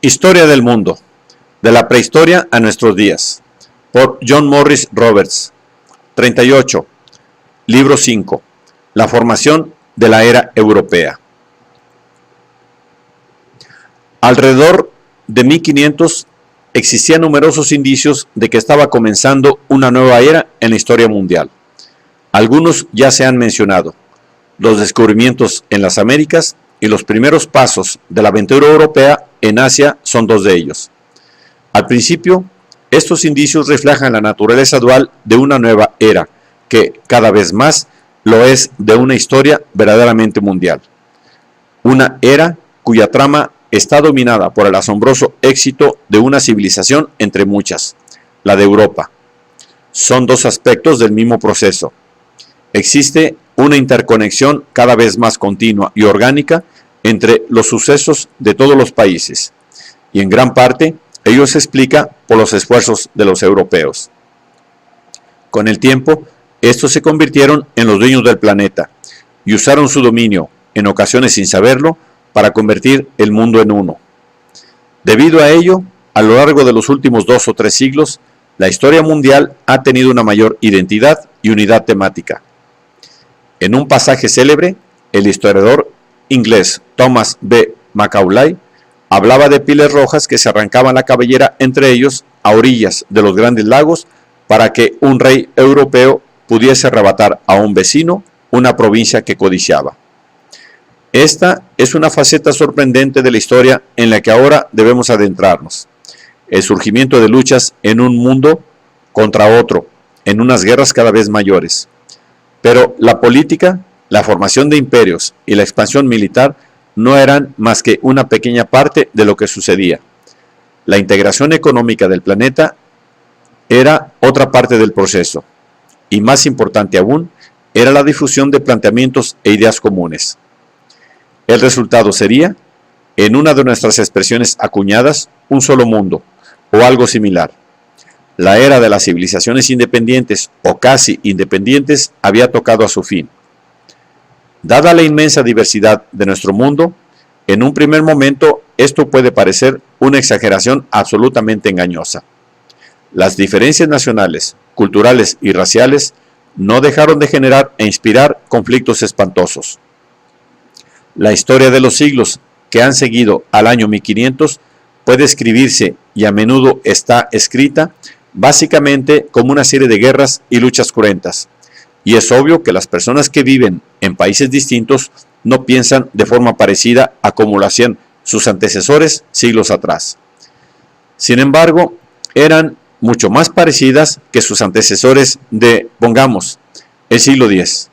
Historia del mundo, de la prehistoria a nuestros días, por John Morris Roberts. 38. Libro 5. La formación de la era europea. Alrededor de 1500 existían numerosos indicios de que estaba comenzando una nueva era en la historia mundial. Algunos ya se han mencionado: los descubrimientos en las Américas y los primeros pasos de la aventura europea en Asia son dos de ellos. Al principio, estos indicios reflejan la naturaleza dual de una nueva era, que cada vez más lo es de una historia verdaderamente mundial. Una era cuya trama está dominada por el asombroso éxito de una civilización entre muchas, la de Europa. Son dos aspectos del mismo proceso. Existe una interconexión cada vez más continua y orgánica entre los sucesos de todos los países, y en gran parte ello se explica por los esfuerzos de los europeos. Con el tiempo, estos se convirtieron en los dueños del planeta y usaron su dominio, en ocasiones sin saberlo, para convertir el mundo en uno. Debido a ello, a lo largo de los últimos 2 o 3 siglos, la historia mundial ha tenido una mayor identidad y unidad temática. En un pasaje célebre, el historiador inglés Thomas B. Macaulay hablaba de pieles rojas que se arrancaban la cabellera entre ellos a orillas de los grandes lagos para que un rey europeo pudiese arrebatar a un vecino una provincia que codiciaba. Esta es una faceta sorprendente de la historia en la que ahora debemos adentrarnos: el surgimiento de luchas en un mundo contra otro, en unas guerras cada vez mayores. Pero la política, la formación de imperios y la expansión militar no eran más que una pequeña parte de lo que sucedía. La integración económica del planeta era otra parte del proceso, y más importante aún, era la difusión de planteamientos e ideas comunes. El resultado sería, en una de nuestras expresiones acuñadas, un solo mundo, o algo similar. La era de las civilizaciones independientes o casi independientes había tocado a su fin. Dada la inmensa diversidad de nuestro mundo, en un primer momento esto puede parecer una exageración absolutamente engañosa. Las diferencias nacionales, culturales y raciales no dejaron de generar e inspirar conflictos espantosos. La historia de los siglos que han seguido al año 1500 puede escribirse, y a menudo está escrita, básicamente como una serie de guerras y luchas cruentas. Y es obvio que las personas que viven en países distintos no piensan de forma parecida a como lo hacían sus antecesores siglos atrás. Sin embargo, eran mucho más parecidas que sus antecesores de, pongamos, el siglo X.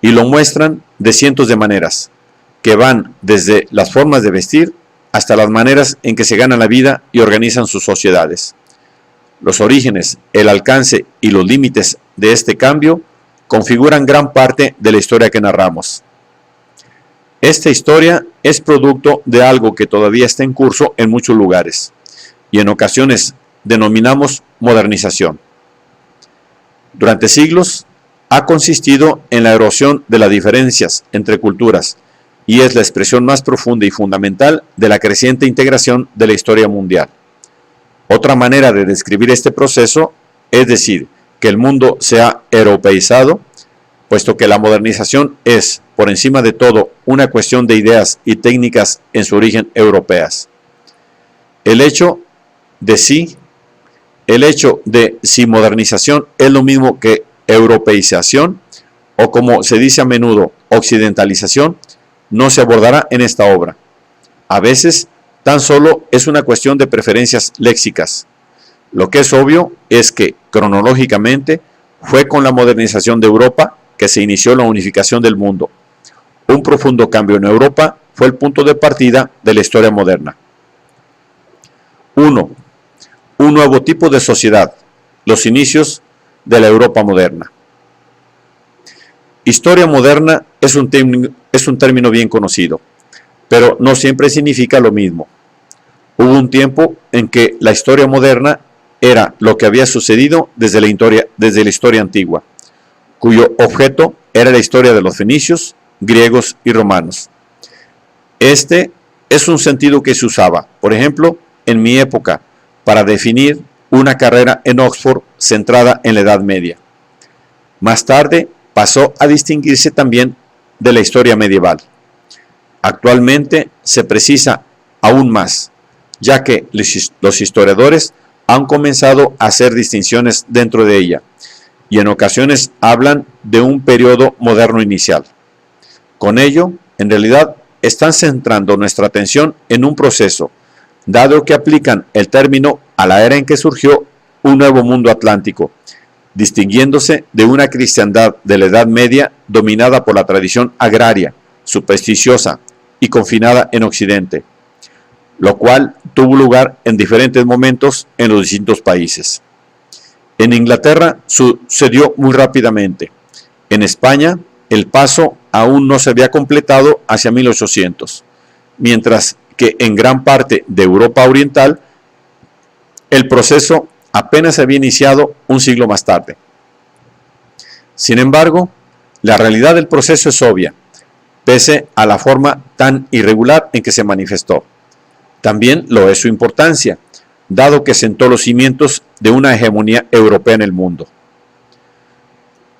Y lo muestran de cientos de maneras, que van desde las formas de vestir hasta las maneras en que se ganan la vida y organizan sus sociedades. Los orígenes, el alcance y los límites de este cambio configuran gran parte de la historia que narramos. Esta historia es producto de algo que todavía está en curso en muchos lugares, y en ocasiones denominamos modernización. Durante siglos ha consistido en la erosión de las diferencias entre culturas, y es la expresión más profunda y fundamental de la creciente integración de la historia mundial. Otra manera de describir este proceso es decir que el mundo se ha europeizado, puesto que la modernización es, por encima de todo, una cuestión de ideas y técnicas en su origen europeas. El hecho de si modernización es lo mismo que europeización, o como se dice a menudo, occidentalización, no se abordará en esta obra. A veces, tan solo es una cuestión de preferencias léxicas. Lo que es obvio es que, cronológicamente, fue con la modernización de Europa que se inició la unificación del mundo. Un profundo cambio en Europa fue el punto de partida de la historia moderna. 1. Un nuevo tipo de sociedad, los inicios de la Europa moderna. Historia moderna es un término bien conocido, pero no siempre significa lo mismo. Hubo un tiempo en que la historia moderna era lo que había sucedido desde la historia antigua, cuyo objeto era la historia de los fenicios, griegos y romanos. Este es un sentido que se usaba, por ejemplo, en mi época, para definir una carrera en Oxford centrada en la Edad Media. Más tarde pasó a distinguirse también de la historia medieval. Actualmente se precisa aún más, ya que los historiadores han comenzado a hacer distinciones dentro de ella y en ocasiones hablan de un periodo moderno inicial. Con ello, en realidad, están centrando nuestra atención en un proceso, dado que aplican el término a la era en que surgió un nuevo mundo atlántico, distinguiéndose de una cristiandad de la Edad Media dominada por la tradición agraria, supersticiosa y confinada en Occidente, lo cual tuvo lugar en diferentes momentos en los distintos países. En Inglaterra sucedió muy rápidamente. En España, el paso aún no se había completado hacia 1800, mientras que en gran parte de Europa Oriental, el proceso apenas se había iniciado un siglo más tarde. Sin embargo, la realidad del proceso es obvia, pese a la forma tan irregular en que se manifestó. También lo es su importancia, dado que sentó los cimientos de una hegemonía europea en el mundo.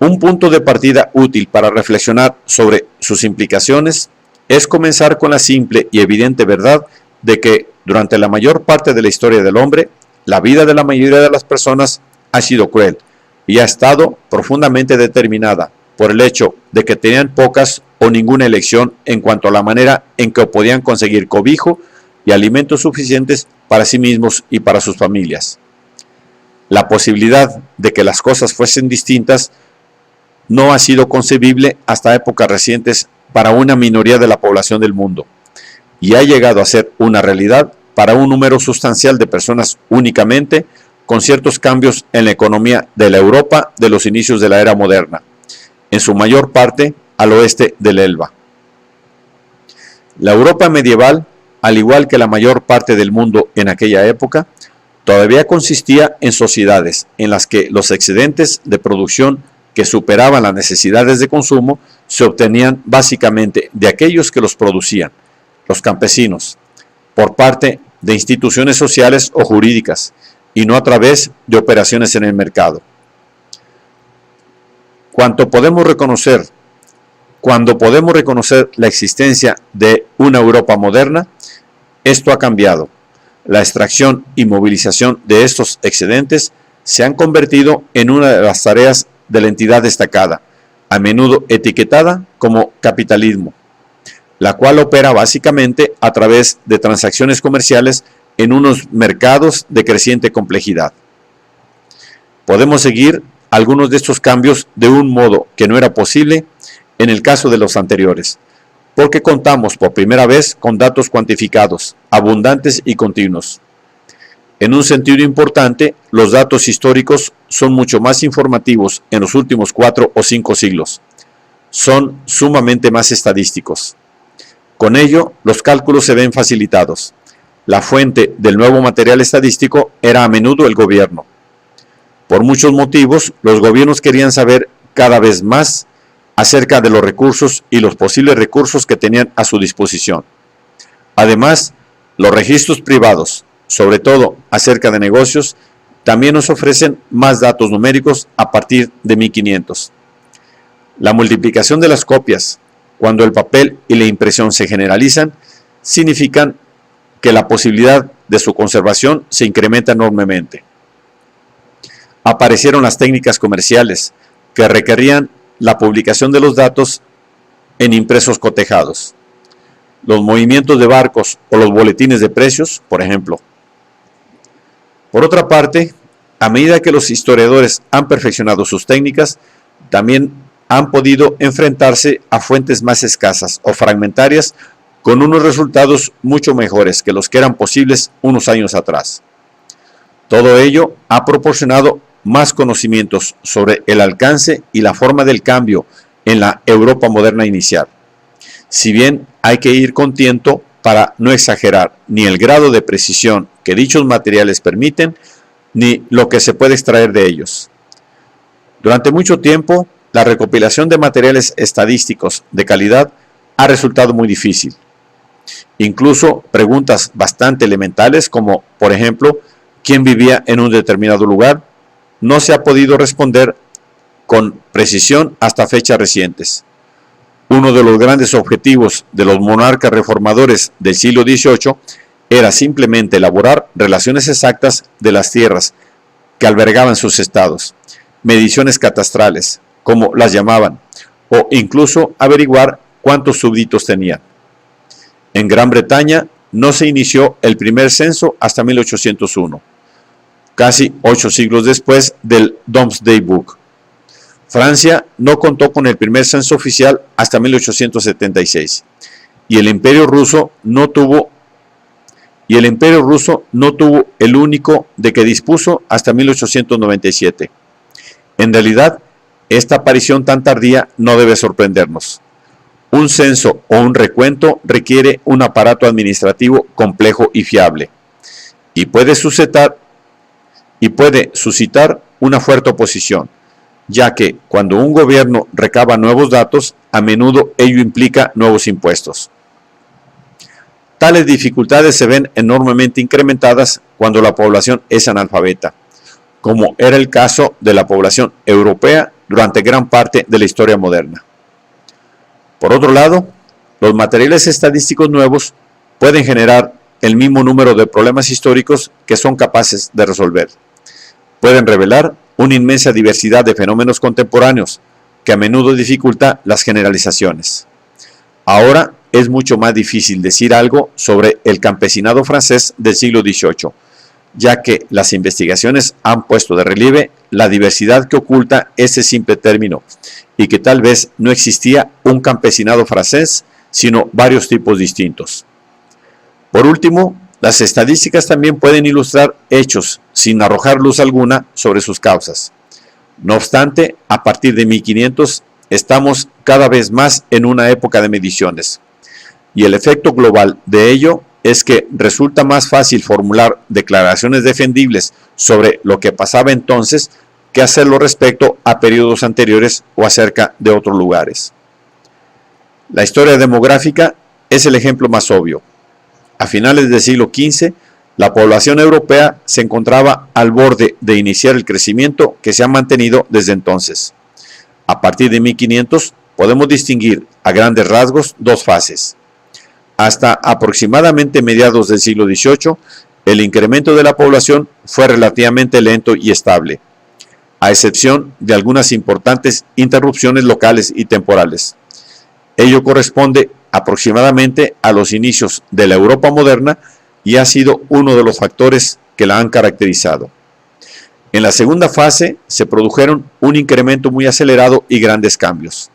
Un punto de partida útil para reflexionar sobre sus implicaciones es comenzar con la simple y evidente verdad de que durante la mayor parte de la historia del hombre, la vida de la mayoría de las personas ha sido cruel y ha estado profundamente determinada por el hecho de que tenían pocas o ninguna elección en cuanto a la manera en que podían conseguir cobijo y alimentos suficientes para sí mismos y para sus familias. La posibilidad de que las cosas fuesen distintas no ha sido concebible hasta épocas recientes para una minoría de la población del mundo y ha llegado a ser una realidad para un número sustancial de personas únicamente, con ciertos cambios en la economía de la Europa de los inicios de la era moderna, en su mayor parte al oeste del Elba. La Europa medieval, al igual que la mayor parte del mundo en aquella época, todavía consistía en sociedades en las que los excedentes de producción que superaban las necesidades de consumo se obtenían básicamente de aquellos que los producían, los campesinos, por parte de instituciones sociales o jurídicas, y no a través de operaciones en el mercado. Cuando podemos reconocer la existencia de una Europa moderna, esto ha cambiado. La extracción y movilización de estos excedentes se han convertido en una de las tareas de la entidad destacada, a menudo etiquetada como capitalismo, la cual opera básicamente a través de transacciones comerciales en unos mercados de creciente complejidad. Podemos seguir algunos de estos cambios de un modo que no era posible en el caso de los anteriores, porque contamos por primera vez con datos cuantificados, abundantes y continuos. En un sentido importante, los datos históricos son mucho más informativos en los últimos 4 o 5 siglos. Son sumamente más estadísticos. Con ello, los cálculos se ven facilitados. La fuente del nuevo material estadístico era a menudo el gobierno. Por muchos motivos, los gobiernos querían saber cada vez más acerca de los recursos y los posibles recursos que tenían a su disposición. Además, los registros privados, sobre todo acerca de negocios, también nos ofrecen más datos numéricos a partir de 1500. La multiplicación de las copias, cuando el papel y la impresión se generalizan, significan que la posibilidad de su conservación se incrementa enormemente. Aparecieron las técnicas comerciales que requerían la publicación de los datos en impresos cotejados, los movimientos de barcos o los boletines de precios, por ejemplo. Por otra parte, a medida que los historiadores han perfeccionado sus técnicas, también han podido enfrentarse a fuentes más escasas o fragmentarias con unos resultados mucho mejores que los que eran posibles unos años atrás. Todo ello ha proporcionado más conocimientos sobre el alcance y la forma del cambio en la Europa moderna inicial. Si bien hay que ir con tiento para no exagerar ni el grado de precisión que dichos materiales permiten, ni lo que se puede extraer de ellos. Durante mucho tiempo, la recopilación de materiales estadísticos de calidad ha resultado muy difícil. Incluso preguntas bastante elementales como, por ejemplo, ¿quién vivía en un determinado lugar? No se ha podido responder con precisión hasta fechas recientes. Uno de los grandes objetivos de los monarcas reformadores del siglo XVIII era simplemente elaborar relaciones exactas de las tierras que albergaban sus estados, mediciones catastrales, como las llamaban, o incluso averiguar cuántos súbditos tenían. En Gran Bretaña no se inició el primer censo hasta 1801, casi 8 siglos después del Domesday Book. Francia no contó con el primer censo oficial hasta 1876, y el Imperio Ruso no tuvo el único de que dispuso hasta 1897. En realidad, esta aparición tan tardía no debe sorprendernos. Un censo o un recuento requiere un aparato administrativo complejo y fiable, y puede suscitar una fuerte oposición, ya que cuando un gobierno recaba nuevos datos, a menudo ello implica nuevos impuestos. Tales dificultades se ven enormemente incrementadas cuando la población es analfabeta, como era el caso de la población europea durante gran parte de la historia moderna. Por otro lado, los materiales estadísticos nuevos pueden generar el mismo número de problemas históricos que son capaces de resolver. Pueden revelar una inmensa diversidad de fenómenos contemporáneos que a menudo dificulta las generalizaciones. Ahora es mucho más difícil decir algo sobre el campesinado francés del siglo XVIII, ya que las investigaciones han puesto de relieve la diversidad que oculta ese simple término y que tal vez no existía un campesinado francés, sino varios tipos distintos. Por último, las estadísticas también pueden ilustrar hechos sin arrojar luz alguna sobre sus causas. No obstante, a partir de 1500 estamos cada vez más en una época de mediciones, y el efecto global de ello es que resulta más fácil formular declaraciones defendibles sobre lo que pasaba entonces que hacerlo respecto a periodos anteriores o acerca de otros lugares. La historia demográfica es el ejemplo más obvio. A finales del siglo XV, la población europea se encontraba al borde de iniciar el crecimiento que se ha mantenido desde entonces. A partir de 1500 podemos distinguir a grandes rasgos dos fases. Hasta aproximadamente mediados del siglo XVIII, el incremento de la población fue relativamente lento y estable, a excepción de algunas importantes interrupciones locales y temporales. Ello corresponde aproximadamente a los inicios de la Europa moderna y ha sido uno de los factores que la han caracterizado. En la segunda fase se produjeron un incremento muy acelerado y grandes cambios.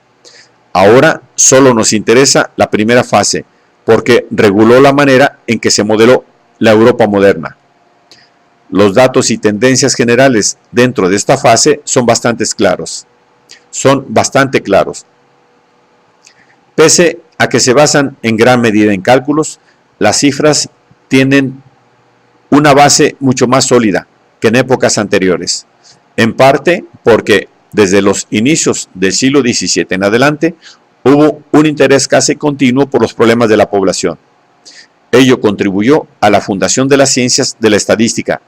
Ahora solo nos interesa la primera fase, porque reguló la manera en que se modeló la Europa moderna. Los datos y tendencias generales dentro de esta fase son bastante claros. Pese a que se basan en gran medida en cálculos, las cifras tienen una base mucho más sólida que en épocas anteriores, en parte porque desde los inicios del siglo XVII en adelante hubo un interés casi continuo por los problemas de la población. Ello contribuyó a la fundación de las ciencias de la estadística,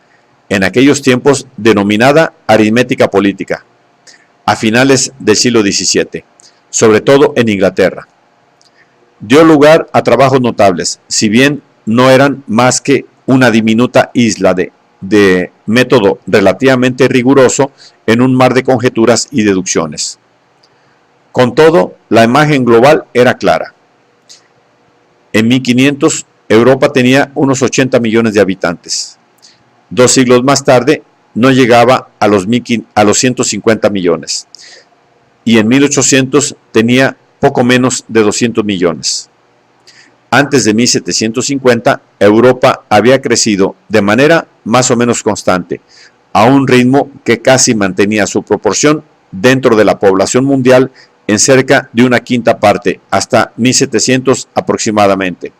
en aquellos tiempos denominada aritmética política, a finales del siglo XVII, sobre todo en Inglaterra. Dio lugar a trabajos notables, si bien no eran más que una diminuta isla de método relativamente riguroso en un mar de conjeturas y deducciones. Con todo, la imagen global era clara. En 1500, Europa tenía unos 80 millones de habitantes. 2 siglos más tarde, no llegaba a los 150 millones. Y en 1800 tenía poco menos de 200 millones. Antes de 1750, Europa había crecido de manera más o menos constante, a un ritmo que casi mantenía su proporción dentro de la población mundial en cerca de una quinta parte, hasta 1700 aproximadamente.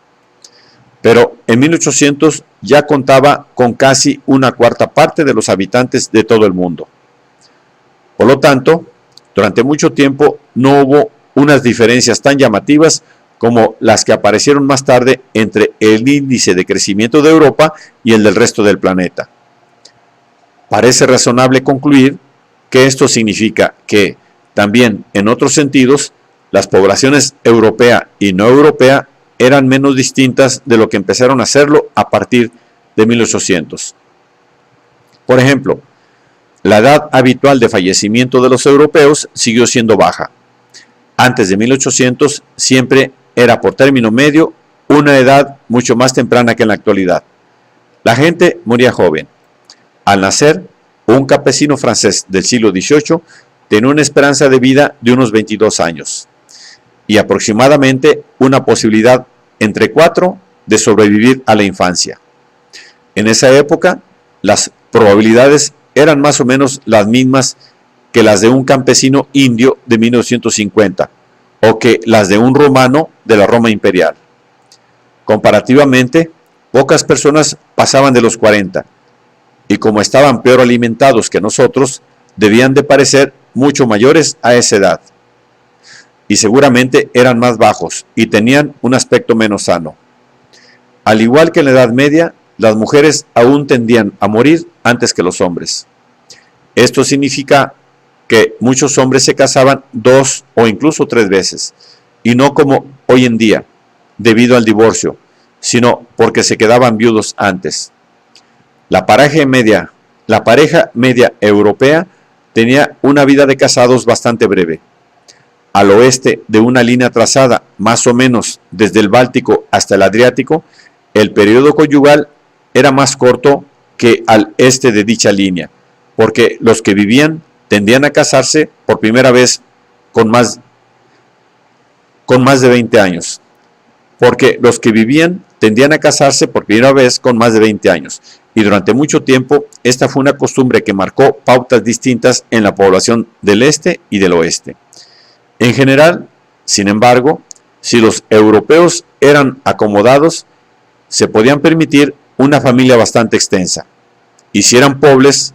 Pero en 1800 ya contaba con casi una cuarta parte de los habitantes de todo el mundo. Por lo tanto, durante mucho tiempo no hubo unas diferencias tan llamativas como las que aparecieron más tarde entre el índice de crecimiento de Europa y el del resto del planeta. Parece razonable concluir que esto significa que, también en otros sentidos, las poblaciones europea y no europea eran menos distintas de lo que empezaron a hacerlo a partir de 1800. Por ejemplo, la edad habitual de fallecimiento de los europeos siguió siendo baja. Antes de 1800 siempre era por término medio una edad mucho más temprana que en la actualidad. La gente moría joven. Al nacer, un campesino francés del siglo XVIII tenía una esperanza de vida de unos 22 años y aproximadamente una posibilidad entre 4 de sobrevivir a la infancia. En esa época, las probabilidades eran más o menos las mismas que las de un campesino indio de 1950 o que las de un romano de la Roma imperial. Comparativamente, pocas personas pasaban de los 40 y como estaban peor alimentados que nosotros, debían de parecer mucho mayores a esa edad y seguramente eran más bajos y tenían un aspecto menos sano. Al igual que en la Edad Media, las mujeres aún tendían a morir antes que los hombres. Esto significa que muchos hombres se casaban 2 o incluso 3 veces, y no como hoy en día, debido al divorcio, sino porque se quedaban viudos antes. La pareja media europea tenía una vida de casados bastante breve. Al oeste de una línea trazada más o menos desde el Báltico hasta el Adriático, el periodo conyugal era más corto que al este de dicha línea, porque los que vivían tendían a casarse por primera vez con más de 20 años. Y durante mucho tiempo esta fue una costumbre que marcó pautas distintas en la población del este y del oeste. En general, sin embargo, si los europeos eran acomodados, se podían permitir una familia bastante extensa. Y si eran pobres,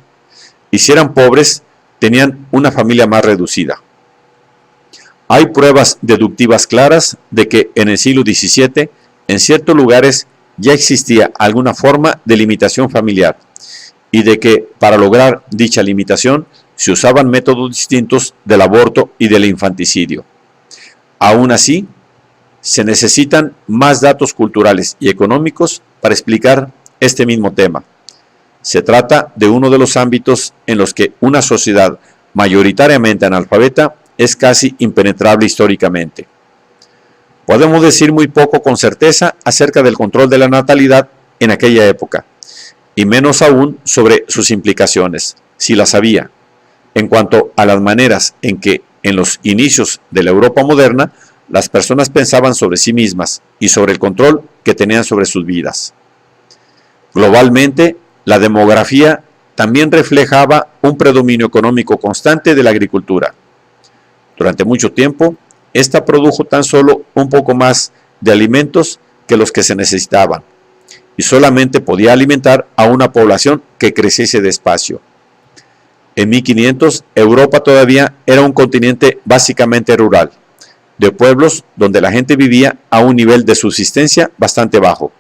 tenían una familia más reducida. Hay pruebas deductivas claras de que en el siglo XVII, en ciertos lugares, ya existía alguna forma de limitación familiar y de que para lograr dicha limitación se usaban métodos distintos del aborto y del infanticidio. Aún así, se necesitan más datos culturales y económicos para explicar este mismo tema. Se trata de uno de los ámbitos en los que una sociedad mayoritariamente analfabeta es casi impenetrable históricamente. Podemos decir muy poco con certeza acerca del control de la natalidad en aquella época, y menos aún sobre sus implicaciones, si las había, en cuanto a las maneras en que en los inicios de la Europa moderna las personas pensaban sobre sí mismas y sobre el control que tenían sobre sus vidas. Globalmente, la demografía también reflejaba un predominio económico constante de la agricultura. Durante mucho tiempo, esta produjo tan solo un poco más de alimentos que los que se necesitaban, y solamente podía alimentar a una población que creciese despacio. En 1500, Europa todavía era un continente básicamente rural, de pueblos donde la gente vivía a un nivel de subsistencia bastante bajo.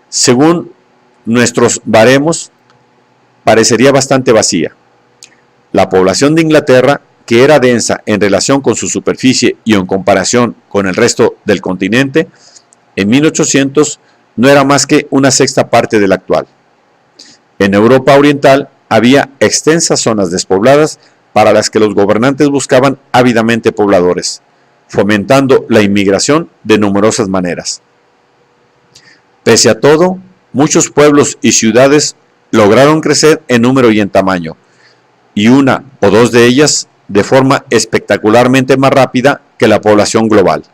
Según nuestros baremos, parecería bastante vacía. La población de Inglaterra, que era densa en relación con su superficie y en comparación con el resto del continente, en 1800 no era más que una sexta parte de la actual. En Europa Oriental había extensas zonas despobladas para las que los gobernantes buscaban ávidamente pobladores, fomentando la inmigración de numerosas maneras. Pese a todo, muchos pueblos y ciudades lograron crecer en número y en tamaño, y una o dos de ellas de forma espectacularmente más rápida que la población global.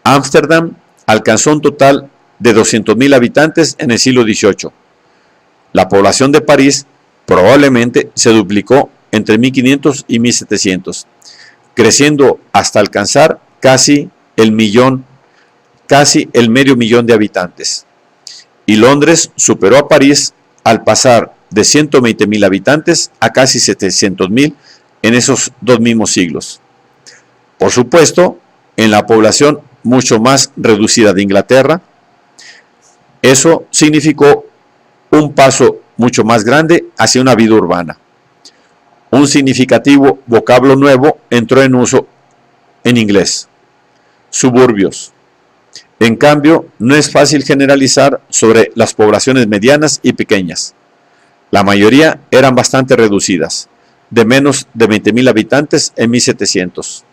Ámsterdam alcanzó un total de 200.000 habitantes en el siglo XVIII. La población de París probablemente se duplicó entre 1500 y 1700, creciendo hasta alcanzar casi el medio millón de habitantes. Y Londres superó a París al pasar de 120.000 habitantes a casi 700.000 en esos dos mismos siglos. Por supuesto, en la población mucho más reducida de Inglaterra. Eso significó un paso mucho más grande hacia una vida urbana. Un significativo vocablo nuevo entró en uso en inglés: suburbios. En cambio, no es fácil generalizar sobre las poblaciones medianas y pequeñas. La mayoría eran bastante reducidas, de menos de 20.000 habitantes en 1700.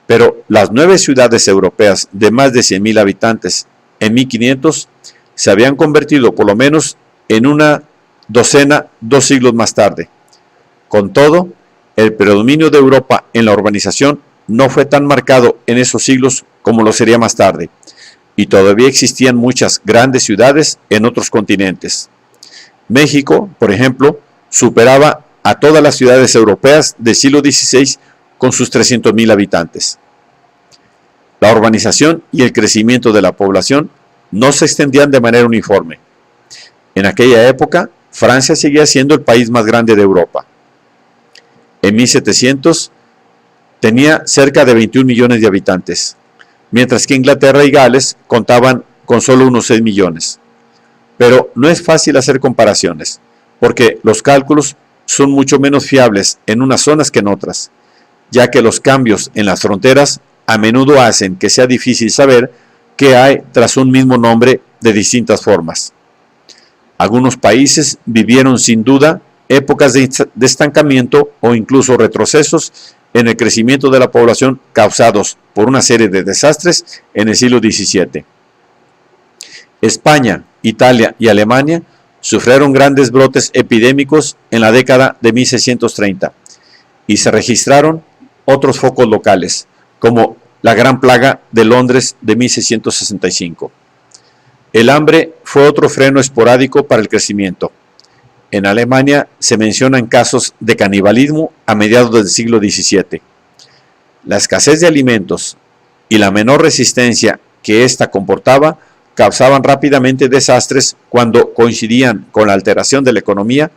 Pero las 9 ciudades europeas de más de 100.000 habitantes en 1500 se habían convertido por lo menos en una docena 2 siglos más tarde. Con todo, el predominio de Europa en la urbanización no fue tan marcado en esos siglos como lo sería más tarde, y todavía existían muchas grandes ciudades en otros continentes. México, por ejemplo, superaba a todas las ciudades europeas del siglo XVI con sus 300.000 habitantes. La urbanización y el crecimiento de la población no se extendían de manera uniforme. En aquella época, Francia seguía siendo el país más grande de Europa. En 1700 tenía cerca de 21 millones de habitantes, mientras que Inglaterra y Gales contaban con solo unos 6 millones. Pero no es fácil hacer comparaciones, porque los cálculos son mucho menos fiables en unas zonas que en otras, ya que los cambios en las fronteras a menudo hacen que sea difícil saber qué hay tras un mismo nombre de distintas formas. Algunos países vivieron sin duda épocas de estancamiento o incluso retrocesos en el crecimiento de la población causados por una serie de desastres en el siglo XVII. España, Italia y Alemania sufrieron grandes brotes epidémicos en la década de 1630 y se registraron otros focos locales, como la Gran Plaga de Londres de 1665. El hambre fue otro freno esporádico para el crecimiento. En Alemania se mencionan casos de canibalismo a mediados del siglo XVII. La escasez de alimentos y la menor resistencia que ésta comportaba causaban rápidamente desastres cuando coincidían con la alteración de la economía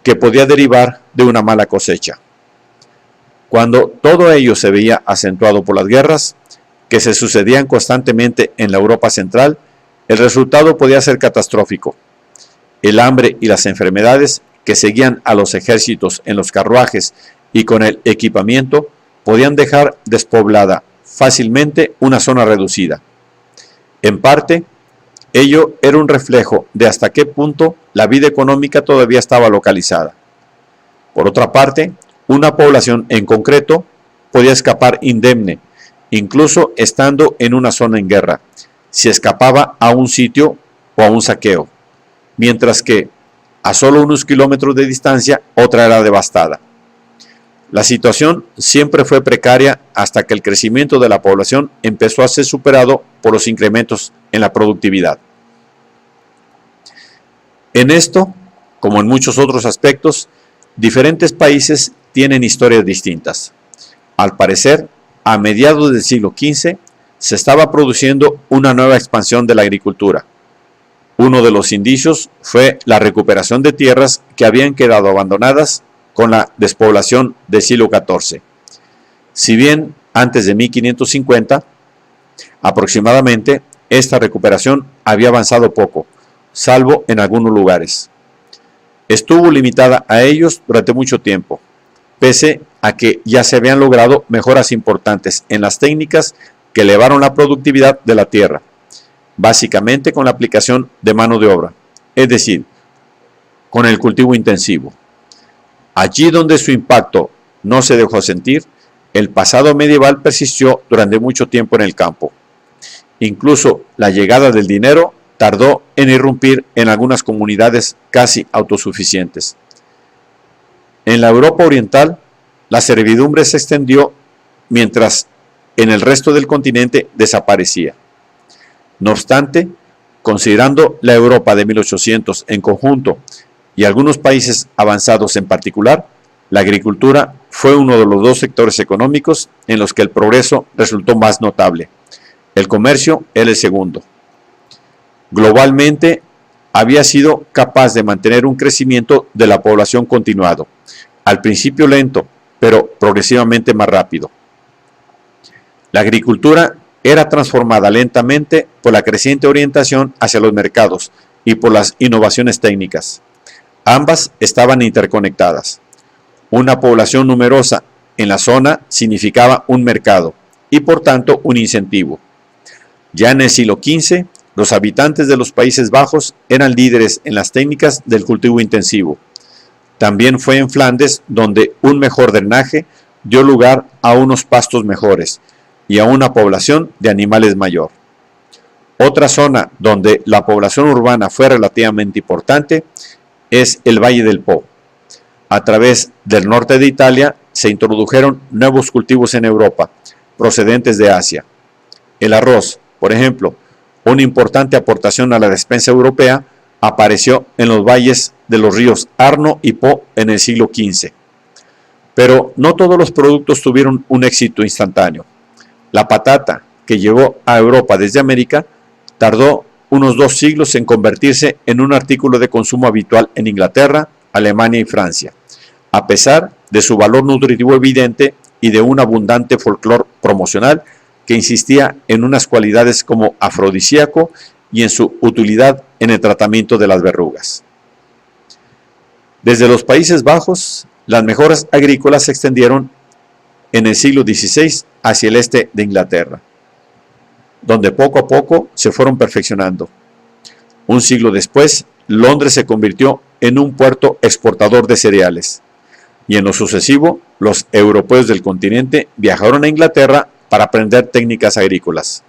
que podía derivar de una mala cosecha. Cuando todo ello se veía acentuado por las guerras, que se sucedían constantemente en la Europa central, el resultado podía ser catastrófico. El hambre y las enfermedades que seguían a los ejércitos en los carruajes y con el equipamiento podían dejar despoblada fácilmente una zona reducida. En parte, ello era un reflejo de hasta qué punto la vida económica todavía estaba localizada. Por otra parte, una población en concreto podía escapar indemne, incluso estando en una zona en guerra, si escapaba a un sitio o a un saqueo, mientras que a solo unos kilómetros de distancia otra era devastada. La situación siempre fue precaria hasta que el crecimiento de la población empezó a ser superado por los incrementos en la productividad. En esto, como en muchos otros aspectos, diferentes países tienen historias distintas. Al parecer, a mediados del siglo XV se estaba produciendo una nueva expansión de la agricultura. Uno de los indicios fue la recuperación de tierras que habían quedado abandonadas con la despoblación del siglo XIV. Si bien antes de 1550, aproximadamente, esta recuperación había avanzado poco, salvo en algunos lugares. Estuvo limitada a ellos durante mucho tiempo, pese a que ya se habían logrado mejoras importantes en las técnicas que elevaron la productividad de la tierra, básicamente con la aplicación de mano de obra, es decir, con el cultivo intensivo. Allí donde su impacto no se dejó sentir, el pasado medieval persistió durante mucho tiempo en el campo. Incluso la llegada del dinero tardó en irrumpir en algunas comunidades casi autosuficientes. En la Europa oriental, la servidumbre se extendió mientras en el resto del continente desaparecía. No obstante, considerando la Europa de 1800 en conjunto y algunos países avanzados en particular, la agricultura fue uno de los dos sectores económicos en los que el progreso resultó más notable. El comercio era el segundo. Globalmente, había sido capaz de mantener un crecimiento de la población continuado, al principio lento, pero progresivamente más rápido. La agricultura era transformada lentamente por la creciente orientación hacia los mercados y por las innovaciones técnicas. Ambas estaban interconectadas. Una población numerosa en la zona significaba un mercado y por tanto un incentivo. Ya en el siglo XV, los habitantes de los Países Bajos eran líderes en las técnicas del cultivo intensivo. También fue en Flandes donde un mejor drenaje dio lugar a unos pastos mejores y a una población de animales mayor. Otra zona donde la población urbana fue relativamente importante es el Valle del Po. A través del norte de Italia se introdujeron nuevos cultivos en Europa, procedentes de Asia. El arroz, por ejemplo, una importante aportación a la despensa europea, apareció en los valles de los ríos Arno y Po en el siglo XV. Pero no todos los productos tuvieron un éxito instantáneo. La patata, que llegó a Europa desde América, tardó unos 2 siglos en convertirse en un artículo de consumo habitual en Inglaterra, Alemania y Francia, a pesar de su valor nutritivo evidente y de un abundante folclore promocional que insistía en unas cualidades como afrodisíaco y en su utilidad en el tratamiento de las verrugas. Desde los Países Bajos, las mejoras agrícolas se extendieron en el siglo XVI hacia el este de Inglaterra, donde poco a poco se fueron perfeccionando. Un siglo después, Londres se convirtió en un puerto exportador de cereales, y en lo sucesivo, los europeos del continente viajaron a Inglaterra para aprender técnicas agrícolas.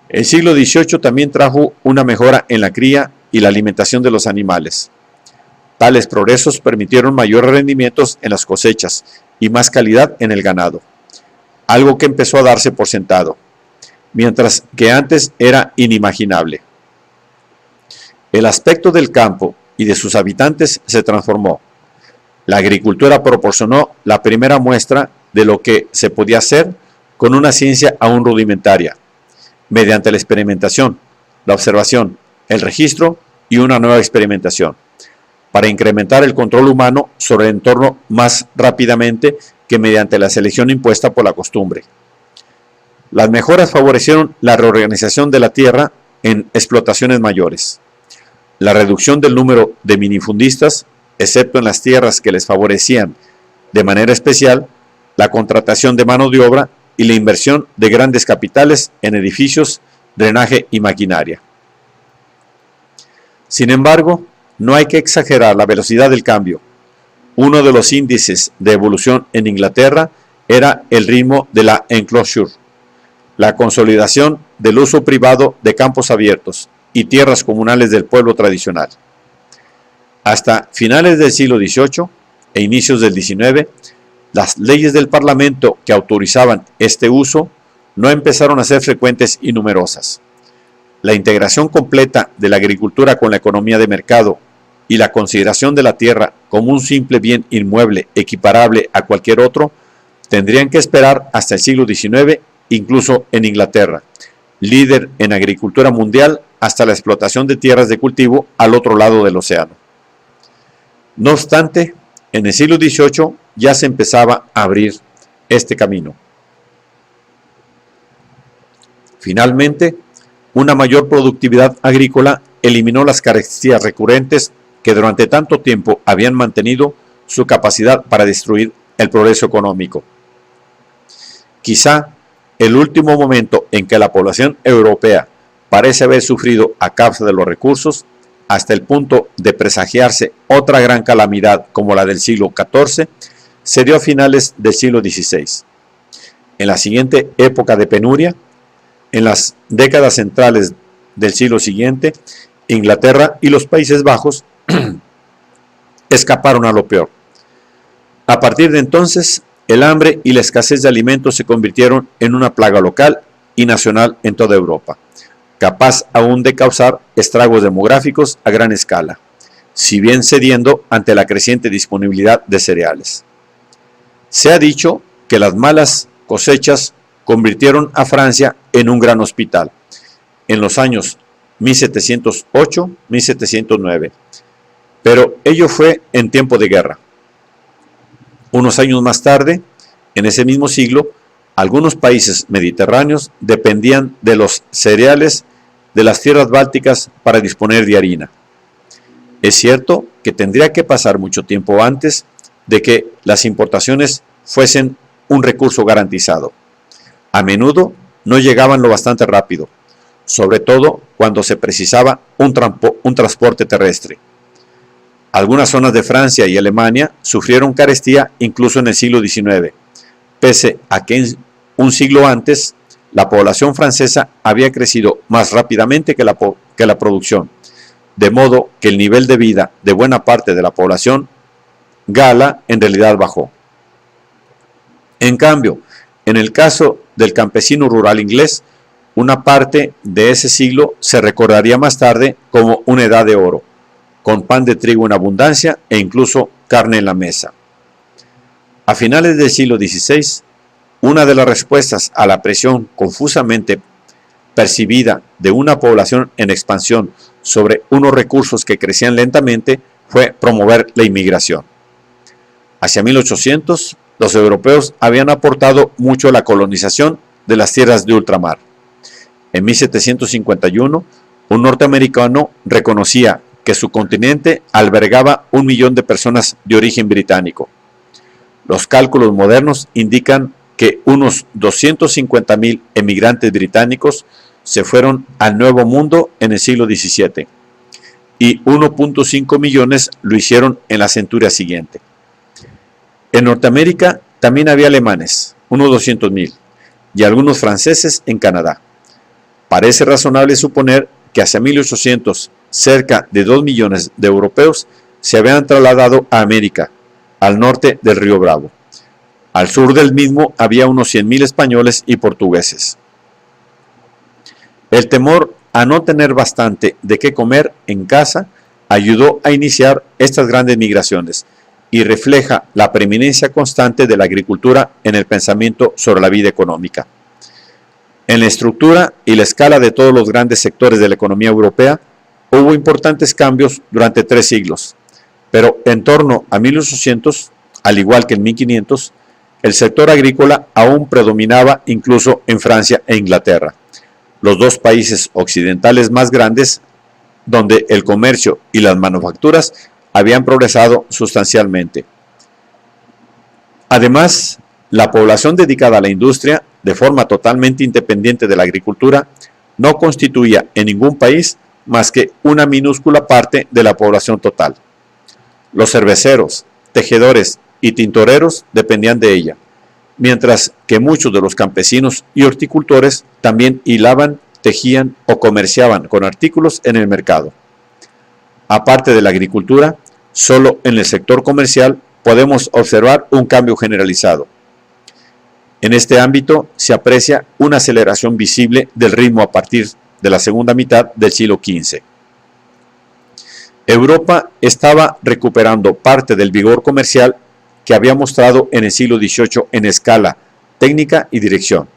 El siglo XVIII también trajo una mejora en la cría y la alimentación de los animales. Tales progresos permitieron mayores rendimientos en las cosechas y más calidad en el ganado, algo que empezó a darse por sentado, mientras que antes era inimaginable. El aspecto del campo y de sus habitantes se transformó. La agricultura proporcionó la primera muestra de lo que se podía hacer con una ciencia aún rudimentaria, mediante la experimentación, la observación, el registro y una nueva experimentación, para incrementar el control humano sobre el entorno más rápidamente que mediante la selección impuesta por la costumbre. Las mejoras favorecieron la reorganización de la tierra en explotaciones mayores, la reducción del número de minifundistas, excepto en las tierras que les favorecían de manera especial, la contratación de mano de obra y la inversión de grandes capitales en edificios, drenaje y maquinaria. Sin embargo, no hay que exagerar la velocidad del cambio. Uno de los índices de evolución en Inglaterra era el ritmo de la enclosure, la consolidación del uso privado de campos abiertos y tierras comunales del pueblo tradicional. Hasta finales del siglo XVIII e inicios del XIX, las leyes del Parlamento que autorizaban este uso no empezaron a ser frecuentes y numerosas. La integración completa de la agricultura con la economía de mercado y la consideración de la tierra como un simple bien inmueble equiparable a cualquier otro tendrían que esperar hasta el siglo XIX, incluso en Inglaterra, líder en agricultura mundial hasta la explotación de tierras de cultivo al otro lado del océano. No obstante, en el siglo XVIII ya se empezaba a abrir este camino. Finalmente, una mayor productividad agrícola eliminó las carestías recurrentes que durante tanto tiempo habían mantenido su capacidad para destruir el progreso económico. Quizá el último momento en que la población europea parece haber sufrido a causa de los recursos, hasta el punto de presagiarse otra gran calamidad como la del siglo XIV, se dio a finales del siglo XVI. En la siguiente época de penuria, en las décadas centrales del siglo siguiente, Inglaterra y los Países Bajos escaparon a lo peor. A partir de entonces, el hambre y la escasez de alimentos se convirtieron en una plaga local y nacional en toda Europa, capaz aún de causar estragos demográficos a gran escala, si bien cediendo ante la creciente disponibilidad de cereales. Se ha dicho que las malas cosechas convirtieron a Francia en un gran hospital en los años 1708-1709, pero ello fue en tiempo de guerra. Unos años más tarde, en ese mismo siglo, Algunos países mediterráneos dependían de los cereales de las tierras bálticas para disponer de harina. Es cierto que tendría que pasar mucho tiempo antes de que las importaciones fuesen un recurso garantizado. A menudo no llegaban lo bastante rápido, sobre todo cuando se precisaba un transporte terrestre. Algunas zonas de Francia y Alemania sufrieron carestía incluso en el siglo XIX, pese a que un siglo antes la población francesa había crecido más rápidamente que la producción, de modo que el nivel de vida de buena parte de la población gala en realidad bajó. En cambio, en el caso del campesino rural inglés, una parte de ese siglo se recordaría más tarde como una edad de oro, con pan de trigo en abundancia e incluso carne en la mesa. A finales del siglo XVI, una de las respuestas a la presión confusamente percibida de una población en expansión sobre unos recursos que crecían lentamente fue promover la inmigración. Hacia 1800, los europeos habían aportado mucho a la colonización de las tierras de ultramar. En 1751, un norteamericano reconocía que su continente albergaba 1 millón de personas de origen británico. Los cálculos modernos indican que unos 250.000 emigrantes británicos se fueron al Nuevo Mundo en el siglo XVII y 1.5 millones lo hicieron en la centuria siguiente. En Norteamérica también había alemanes, unos 200.000, y algunos franceses en Canadá. Parece razonable suponer que hacia 1800 cerca de 2 millones de europeos se habían trasladado a América, al norte del río Bravo. Al sur del mismo había unos 100.000 españoles y portugueses. El temor a no tener bastante de qué comer en casa ayudó a iniciar estas grandes migraciones y refleja la preeminencia constante de la agricultura en el pensamiento sobre la vida económica. En la estructura y la escala de todos los grandes sectores de la economía europea hubo importantes cambios durante 3 siglos, pero en torno a 1800, al igual que en 1500, el sector agrícola aún predominaba incluso en Francia e Inglaterra, los 2 países occidentales más grandes donde el comercio y las manufacturas habían progresado sustancialmente. Además, la población dedicada a la industria, de forma totalmente independiente de la agricultura, no constituía en ningún país más que una minúscula parte de la población total. Los cerveceros, tejedores y tintoreros dependían de ella, mientras que muchos de los campesinos y horticultores también hilaban, tejían o comerciaban con artículos en el mercado. Aparte de la agricultura, solo en el sector comercial podemos observar un cambio generalizado. En este ámbito se aprecia una aceleración visible del ritmo a partir de la segunda mitad del siglo XV. Europa estaba recuperando parte del vigor comercial que había mostrado en el siglo XVIII en escala, técnica y dirección.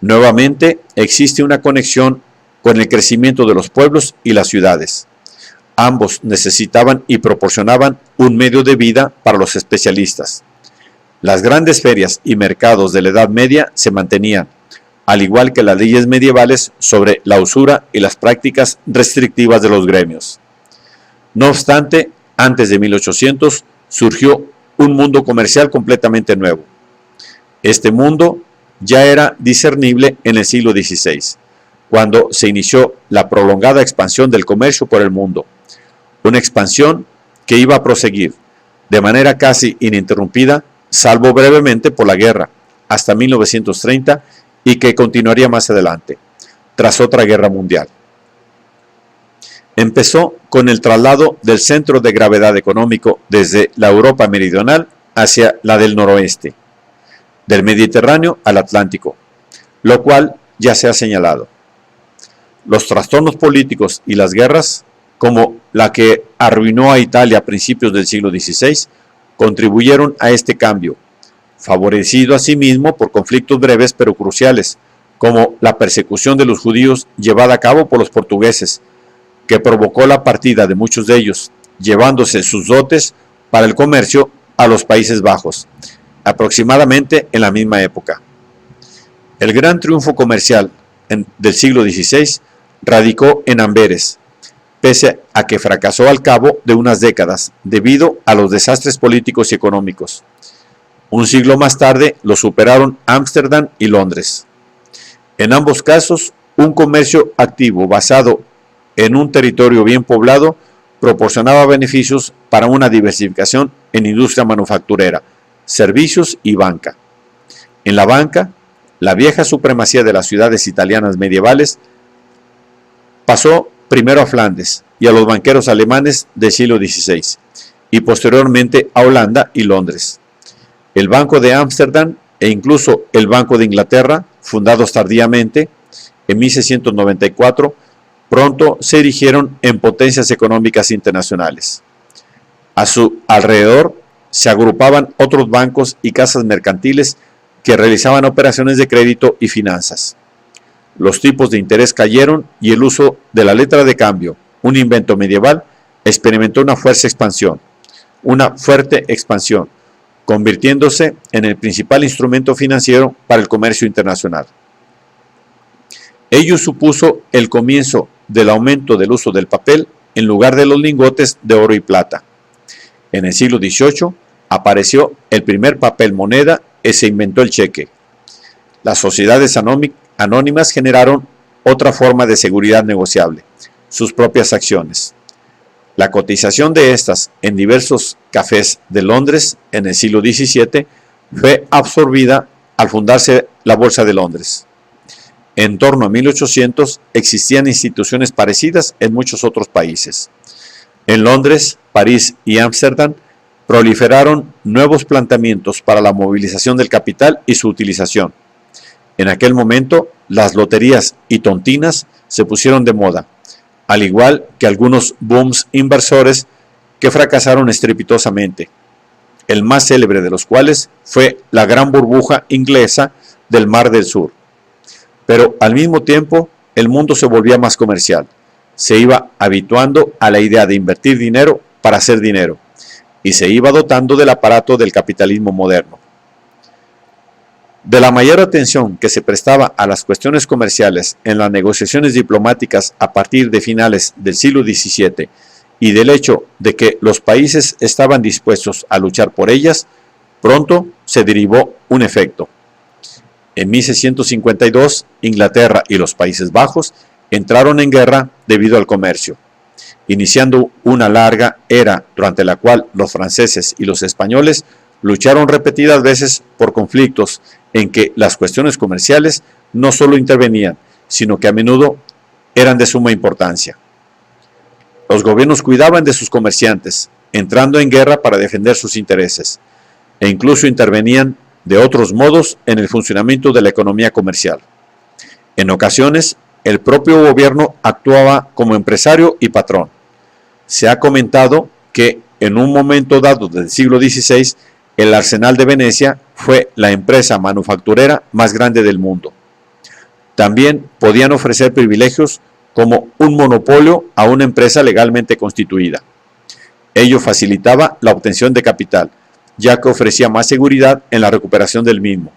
Nuevamente existe una conexión con el crecimiento de los pueblos y las ciudades. Ambos necesitaban y proporcionaban un medio de vida para los especialistas. Las grandes ferias y mercados de la Edad Media se mantenían, al igual que las leyes medievales sobre la usura y las prácticas restrictivas de los gremios. No obstante, antes de 1800 surgió un mundo comercial completamente nuevo. Este mundo ya era discernible en el siglo XVI, cuando se inició la prolongada expansión del comercio por el mundo, una expansión que iba a proseguir de manera casi ininterrumpida, salvo brevemente por la guerra, hasta 1930 y que continuaría más adelante, tras otra guerra mundial. Empezó con el traslado del centro de gravedad económico desde la Europa meridional hacia la del noroeste, del Mediterráneo al Atlántico, lo cual ya se ha señalado. Los trastornos políticos y las guerras, como la que arruinó a Italia a principios del siglo XVI, contribuyeron a este cambio, favorecido asimismo por conflictos breves pero cruciales, como la persecución de los judíos llevada a cabo por los portugueses, que provocó la partida de muchos de ellos, llevándose sus dotes para el comercio a los Países Bajos, aproximadamente en la misma época. El gran triunfo comercial del siglo XVI radicó en Amberes, pese a que fracasó al cabo de unas décadas debido a los desastres políticos y económicos. Un siglo más tarde lo superaron Ámsterdam y Londres. En ambos casos, un comercio activo basado en un territorio bien poblado proporcionaba beneficios para una diversificación en industria manufacturera, servicios y banca. En la banca, la vieja supremacía de las ciudades italianas medievales pasó primero a Flandes y a los banqueros alemanes del siglo XVI y posteriormente a Holanda y Londres. El Banco de Ámsterdam e incluso el Banco de Inglaterra, fundados tardíamente en 1694, pronto se erigieron en potencias económicas internacionales. A su alrededor se agrupaban otros bancos y casas mercantiles que realizaban operaciones de crédito y finanzas. Los tipos de interés cayeron y el uso de la letra de cambio, un invento medieval, experimentó una fuerte expansión, convirtiéndose en el principal instrumento financiero para el comercio internacional. Ello supuso el comienzo del aumento del uso del papel en lugar de los lingotes de oro y plata. En el siglo XVIII apareció el primer papel moneda y se inventó el cheque. Las sociedades anónimas generaron otra forma de seguridad negociable, sus propias acciones. La cotización de estas en diversos cafés de Londres en el siglo XVII fue absorbida al fundarse la Bolsa de Londres. En torno a 1800 existían instituciones parecidas en muchos otros países. En Londres, París y Ámsterdam proliferaron nuevos planteamientos para la movilización del capital y su utilización. En aquel momento, las loterías y tontinas se pusieron de moda, al igual que algunos booms inversores que fracasaron estrepitosamente, el más célebre de los cuales fue la gran burbuja inglesa del Mar del Sur. Pero al mismo tiempo, el mundo se volvía más comercial. Se iba habituando a la idea de invertir dinero para hacer dinero, y se iba dotando del aparato del capitalismo moderno. De la mayor atención que se prestaba a las cuestiones comerciales en las negociaciones diplomáticas a partir de finales del siglo XVII y del hecho de que los países estaban dispuestos a luchar por ellas, pronto se derivó un efecto. En 1652, Inglaterra y los Países Bajos entraron en guerra debido al comercio, iniciando una larga era durante la cual los franceses y los españoles lucharon repetidas veces por conflictos en que las cuestiones comerciales no solo intervenían, sino que a menudo eran de suma importancia. Los gobiernos cuidaban de sus comerciantes, entrando en guerra para defender sus intereses, e incluso intervenían de otros modos en el funcionamiento de la economía comercial. En ocasiones, el propio gobierno actuaba como empresario y patrón. Se ha comentado que en un momento dado del siglo XVI, el Arsenal de Venecia fue la empresa manufacturera más grande del mundo. También podían ofrecer privilegios como un monopolio a una empresa legalmente constituida. Ello facilitaba la obtención de capital, ya que ofrecía más seguridad en la recuperación del mismo.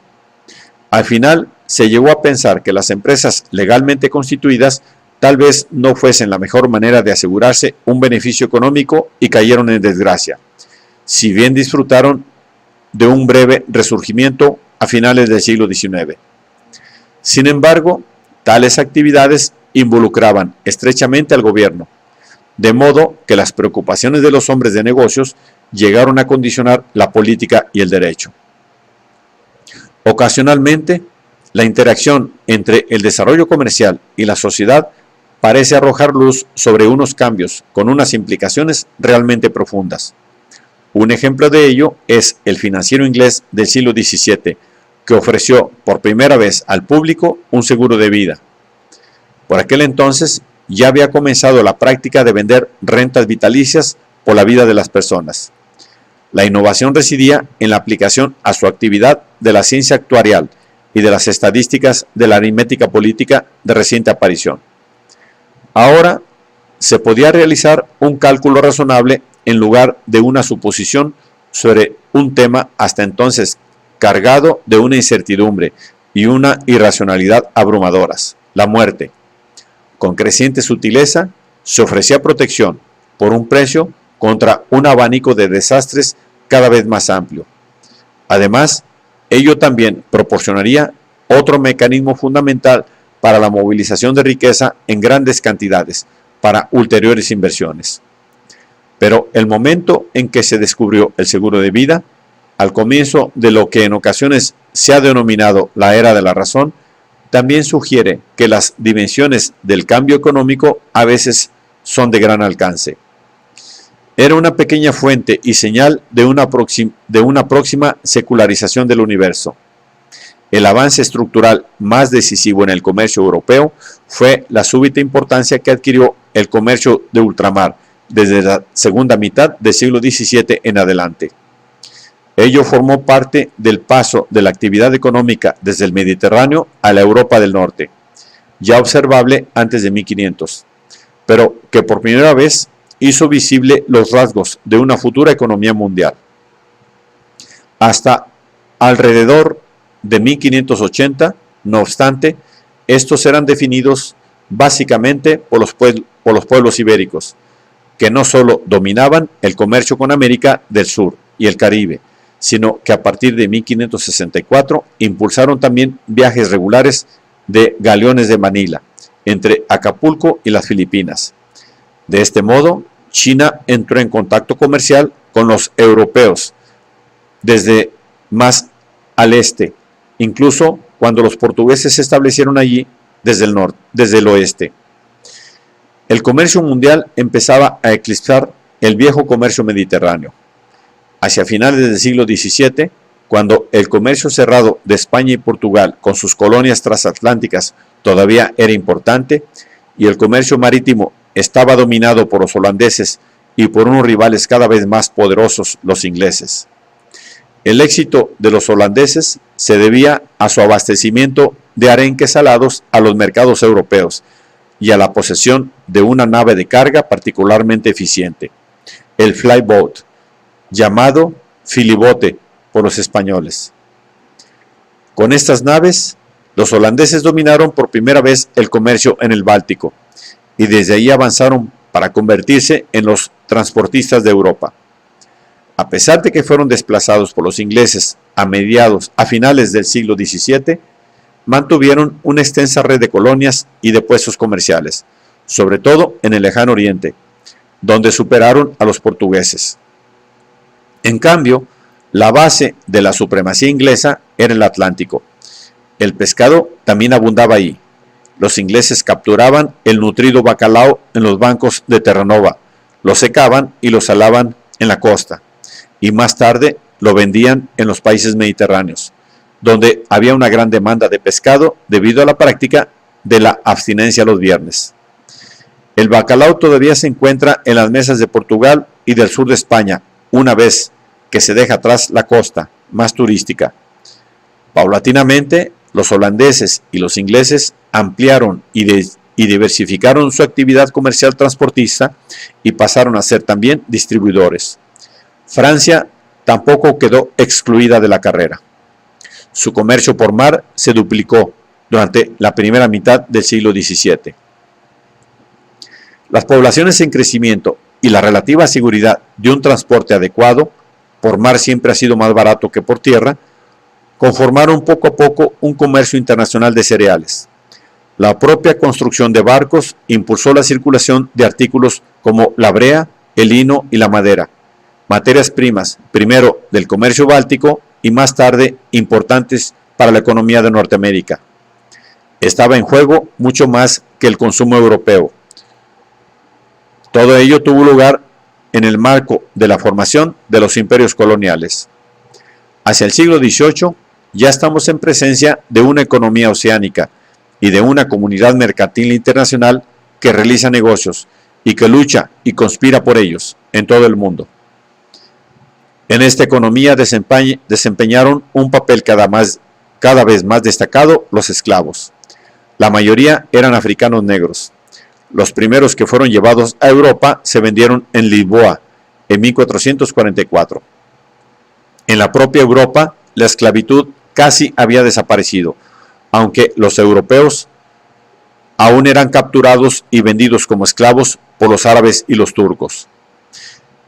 Al final, se llegó a pensar que las empresas legalmente constituidas tal vez no fuesen la mejor manera de asegurarse un beneficio económico y cayeron en desgracia, si bien disfrutaron de un breve resurgimiento a finales del siglo XIX. Sin embargo, tales actividades involucraban estrechamente al gobierno, de modo que las preocupaciones de los hombres de negocios llegaron a condicionar la política y el derecho. Ocasionalmente, la interacción entre el desarrollo comercial y la sociedad parece arrojar luz sobre unos cambios con unas implicaciones realmente profundas. Un ejemplo de ello es el financiero inglés del siglo XVII, que ofreció por primera vez al público un seguro de vida. Por aquel entonces ya había comenzado la práctica de vender rentas vitalicias por la vida de las personas. La innovación residía en la aplicación a su actividad de la ciencia actuarial y de las estadísticas de la aritmética política de reciente aparición. Ahora se podía realizar un cálculo razonable en lugar de una suposición sobre un tema hasta entonces cargado de una incertidumbre y una irracionalidad abrumadoras, la muerte. Con creciente sutileza, se ofrecía protección por un precio contra un abanico de desastres cada vez más amplio. Además, ello también proporcionaría otro mecanismo fundamental para la movilización de riqueza en grandes cantidades para ulteriores inversiones. Pero el momento en que se descubrió el seguro de vida, al comienzo de lo que en ocasiones se ha denominado la era de la razón, también sugiere que las dimensiones del cambio económico a veces son de gran alcance. Era una pequeña fuente y señal de una próxima secularización del universo. El avance estructural más decisivo en el comercio europeo fue la súbita importancia que adquirió el comercio de ultramar desde la segunda mitad del siglo XVII en adelante. Ello formó parte del paso de la actividad económica desde el Mediterráneo a la Europa del Norte, ya observable antes de 1500, pero que por primera vez hizo visible los rasgos de una futura economía mundial. Hasta alrededor de 1580, no obstante, estos eran definidos básicamente por los pueblos ibéricos, que no solo dominaban el comercio con América del Sur y el Caribe, sino que a partir de 1564 impulsaron también viajes regulares de galeones de Manila, entre Acapulco y las Filipinas. De este modo, China entró en contacto comercial con los europeos desde más al este, incluso cuando los portugueses se establecieron allí desde el norte, desde el oeste. El comercio mundial empezaba a eclipsar el viejo comercio mediterráneo. Hacia finales del siglo XVII, cuando el comercio cerrado de España y Portugal con sus colonias transatlánticas todavía era importante y el comercio marítimo estaba dominado por los holandeses y por unos rivales cada vez más poderosos, los ingleses. El éxito de los holandeses se debía a su abastecimiento de arenques salados a los mercados europeos y a la posesión de una nave de carga particularmente eficiente, el flyboat, llamado filibote por los españoles. Con estas naves, los holandeses dominaron por primera vez el comercio en el Báltico y desde ahí avanzaron para convertirse en los transportistas de Europa. A pesar de que fueron desplazados por los ingleses a finales del siglo XVII, mantuvieron una extensa red de colonias y de puestos comerciales, sobre todo en el lejano oriente, donde superaron a los portugueses. En cambio, la base de la supremacía inglesa era el Atlántico. El pescado también abundaba ahí. Los ingleses capturaban el nutrido bacalao en los bancos de Terranova, lo secaban y lo salaban en la costa, y más tarde lo vendían en los países mediterráneos, donde había una gran demanda de pescado debido a la práctica de la abstinencia los viernes. El bacalao todavía se encuentra en las mesas de Portugal y del sur de España, una vez que se deja atrás la costa, más turística. Paulatinamente, los holandeses y los ingleses ampliaron y diversificaron su actividad comercial transportista y pasaron a ser también distribuidores. Francia tampoco quedó excluida de la carrera. Su comercio por mar se duplicó durante la primera mitad del siglo XVII. Las poblaciones en crecimiento y la relativa seguridad de un transporte adecuado, por mar siempre ha sido más barato que por tierra, conformaron poco a poco un comercio internacional de cereales. La propia construcción de barcos impulsó la circulación de artículos como la brea, el lino y la madera, materias primas, primero del comercio báltico y más tarde importantes para la economía de Norteamérica. Estaba en juego mucho más que el consumo europeo. Todo ello tuvo lugar en el marco de la formación de los imperios coloniales. Hacia el siglo XVIII ya estamos en presencia de una economía oceánica y de una comunidad mercantil internacional que realiza negocios y que lucha y conspira por ellos en todo el mundo. En esta economía desempeñaron un papel cada vez más destacado los esclavos. La mayoría eran africanos negros. Los primeros que fueron llevados a Europa se vendieron en Lisboa en 1444. En la propia Europa, la esclavitud casi había desaparecido, aunque los europeos aún eran capturados y vendidos como esclavos por los árabes y los turcos.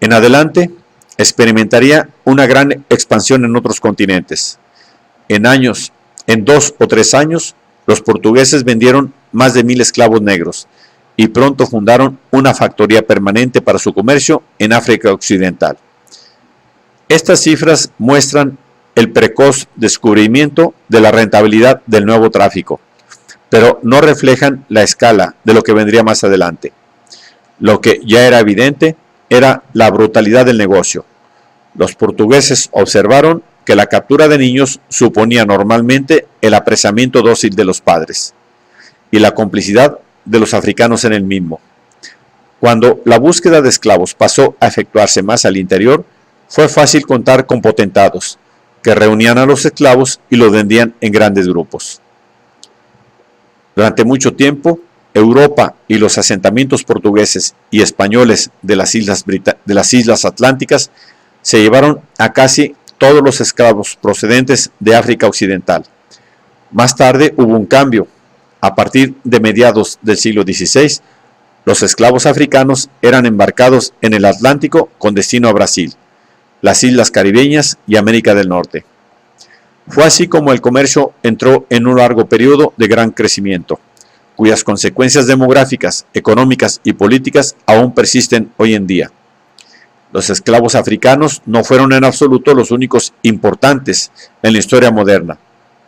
En adelante, experimentaría una gran expansión en otros continentes. En 2 o 3 años, los portugueses vendieron más de 1000 esclavos negros y pronto fundaron una factoría permanente para su comercio en África Occidental. Estas cifras muestran el precoz descubrimiento de la rentabilidad del nuevo tráfico, pero no reflejan la escala de lo que vendría más adelante. Lo que ya era evidente era la brutalidad del negocio. Los portugueses observaron que la captura de niños suponía normalmente el apresamiento dócil de los padres y la complicidad de los africanos en el mismo. Cuando la búsqueda de esclavos pasó a efectuarse más al interior, fue fácil contar con potentados que reunían a los esclavos y los vendían en grandes grupos. Durante mucho tiempo, Europa y los asentamientos portugueses y españoles de las islas atlánticas se llevaron a casi todos los esclavos procedentes de África Occidental. Más tarde hubo un cambio. A partir de mediados del siglo XVI, los esclavos africanos eran embarcados en el Atlántico con destino a Brasil, las islas caribeñas y América del Norte. Fue así como el comercio entró en un largo periodo de gran crecimiento, cuyas consecuencias demográficas, económicas y políticas aún persisten hoy en día. Los esclavos africanos no fueron en absoluto los únicos importantes en la historia moderna,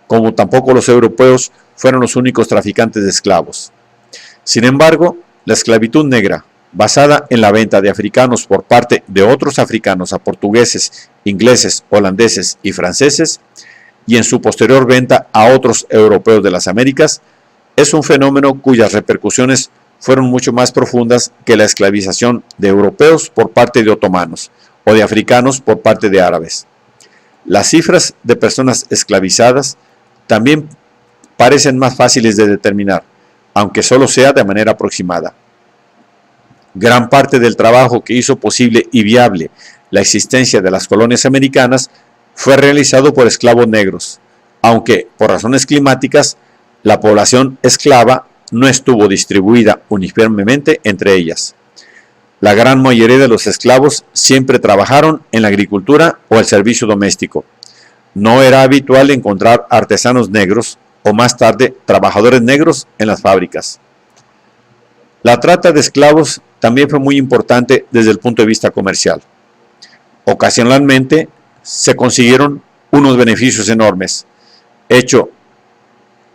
como tampoco los europeos fueron los únicos traficantes de esclavos. Sin embargo, la esclavitud negra, basada en la venta de africanos por parte de otros africanos a portugueses, ingleses, holandeses y franceses, y en su posterior venta a otros europeos de las Américas, es un fenómeno cuyas repercusiones fueron mucho más profundas que la esclavización de europeos por parte de otomanos o de africanos por parte de árabes. Las cifras de personas esclavizadas también parecen más fáciles de determinar, aunque solo sea de manera aproximada. Gran parte del trabajo que hizo posible y viable la existencia de las colonias americanas fue realizado por esclavos negros, aunque por razones climáticas la población esclava no estuvo distribuida uniformemente entre ellas. La gran mayoría de los esclavos siempre trabajaron en la agricultura o el servicio doméstico. No era habitual encontrar artesanos negros o más tarde trabajadores negros en las fábricas. La trata de esclavos también fue muy importante desde el punto de vista comercial. Ocasionalmente se consiguieron unos beneficios enormes, hecho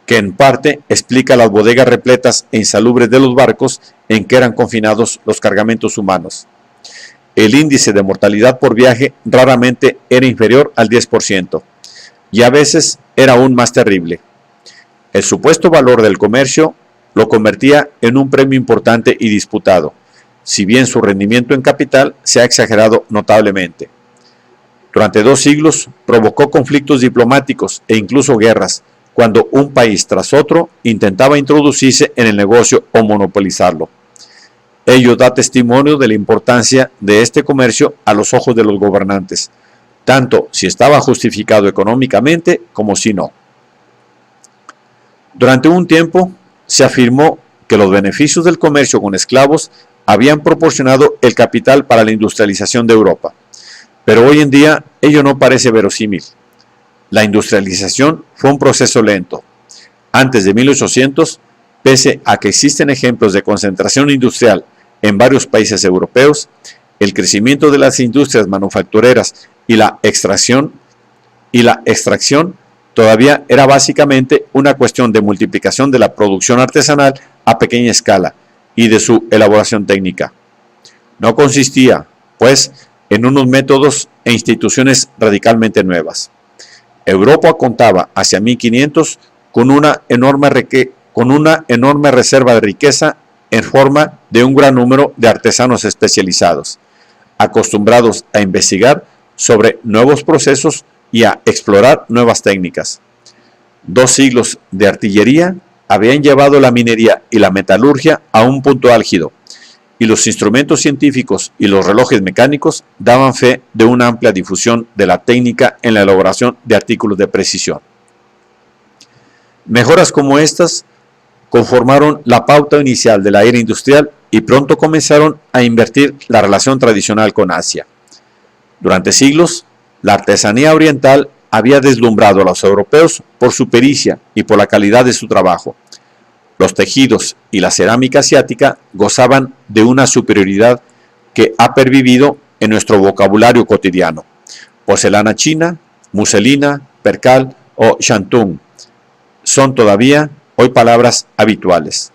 que en parte explica las bodegas repletas e insalubres de los barcos en que eran confinados los cargamentos humanos. El índice de mortalidad por viaje raramente era inferior al 10%, y a veces era aún más terrible. El supuesto valor del comercio lo convertía en un premio importante y disputado, si bien su rendimiento en capital se ha exagerado notablemente. Durante 2 siglos provocó conflictos diplomáticos e incluso guerras, cuando un país tras otro intentaba introducirse en el negocio o monopolizarlo. Ello da testimonio de la importancia de este comercio a los ojos de los gobernantes, tanto si estaba justificado económicamente como si no. Durante un tiempo se afirmó que los beneficios del comercio con esclavos habían proporcionado el capital para la industrialización de Europa, pero hoy en día ello no parece verosímil. La industrialización fue un proceso lento. Antes de 1800, pese a que existen ejemplos de concentración industrial en varios países europeos, el crecimiento de las industrias manufactureras y la extracción todavía era básicamente una cuestión de multiplicación de la producción artesanal a pequeña escala y de su elaboración técnica. No consistía, pues, en unos métodos e instituciones radicalmente nuevas. Europa contaba hacia 1500 con una enorme reserva de riqueza en forma de un gran número de artesanos especializados, acostumbrados a investigar sobre nuevos procesos y a explorar nuevas técnicas. 2 siglos de artillería habían llevado la minería y la metalurgia a un punto álgido, y los instrumentos científicos y los relojes mecánicos daban fe de una amplia difusión de la técnica en la elaboración de artículos de precisión. Mejoras como estas conformaron la pauta inicial de la era industrial y pronto comenzaron a invertir la relación tradicional con Asia. Durante siglos, la artesanía oriental había deslumbrado a los europeos por su pericia y por la calidad de su trabajo. Los tejidos y la cerámica asiática gozaban de una superioridad que ha pervivido en nuestro vocabulario cotidiano. Porcelana china, muselina, percal o shantung son todavía hoy palabras habituales.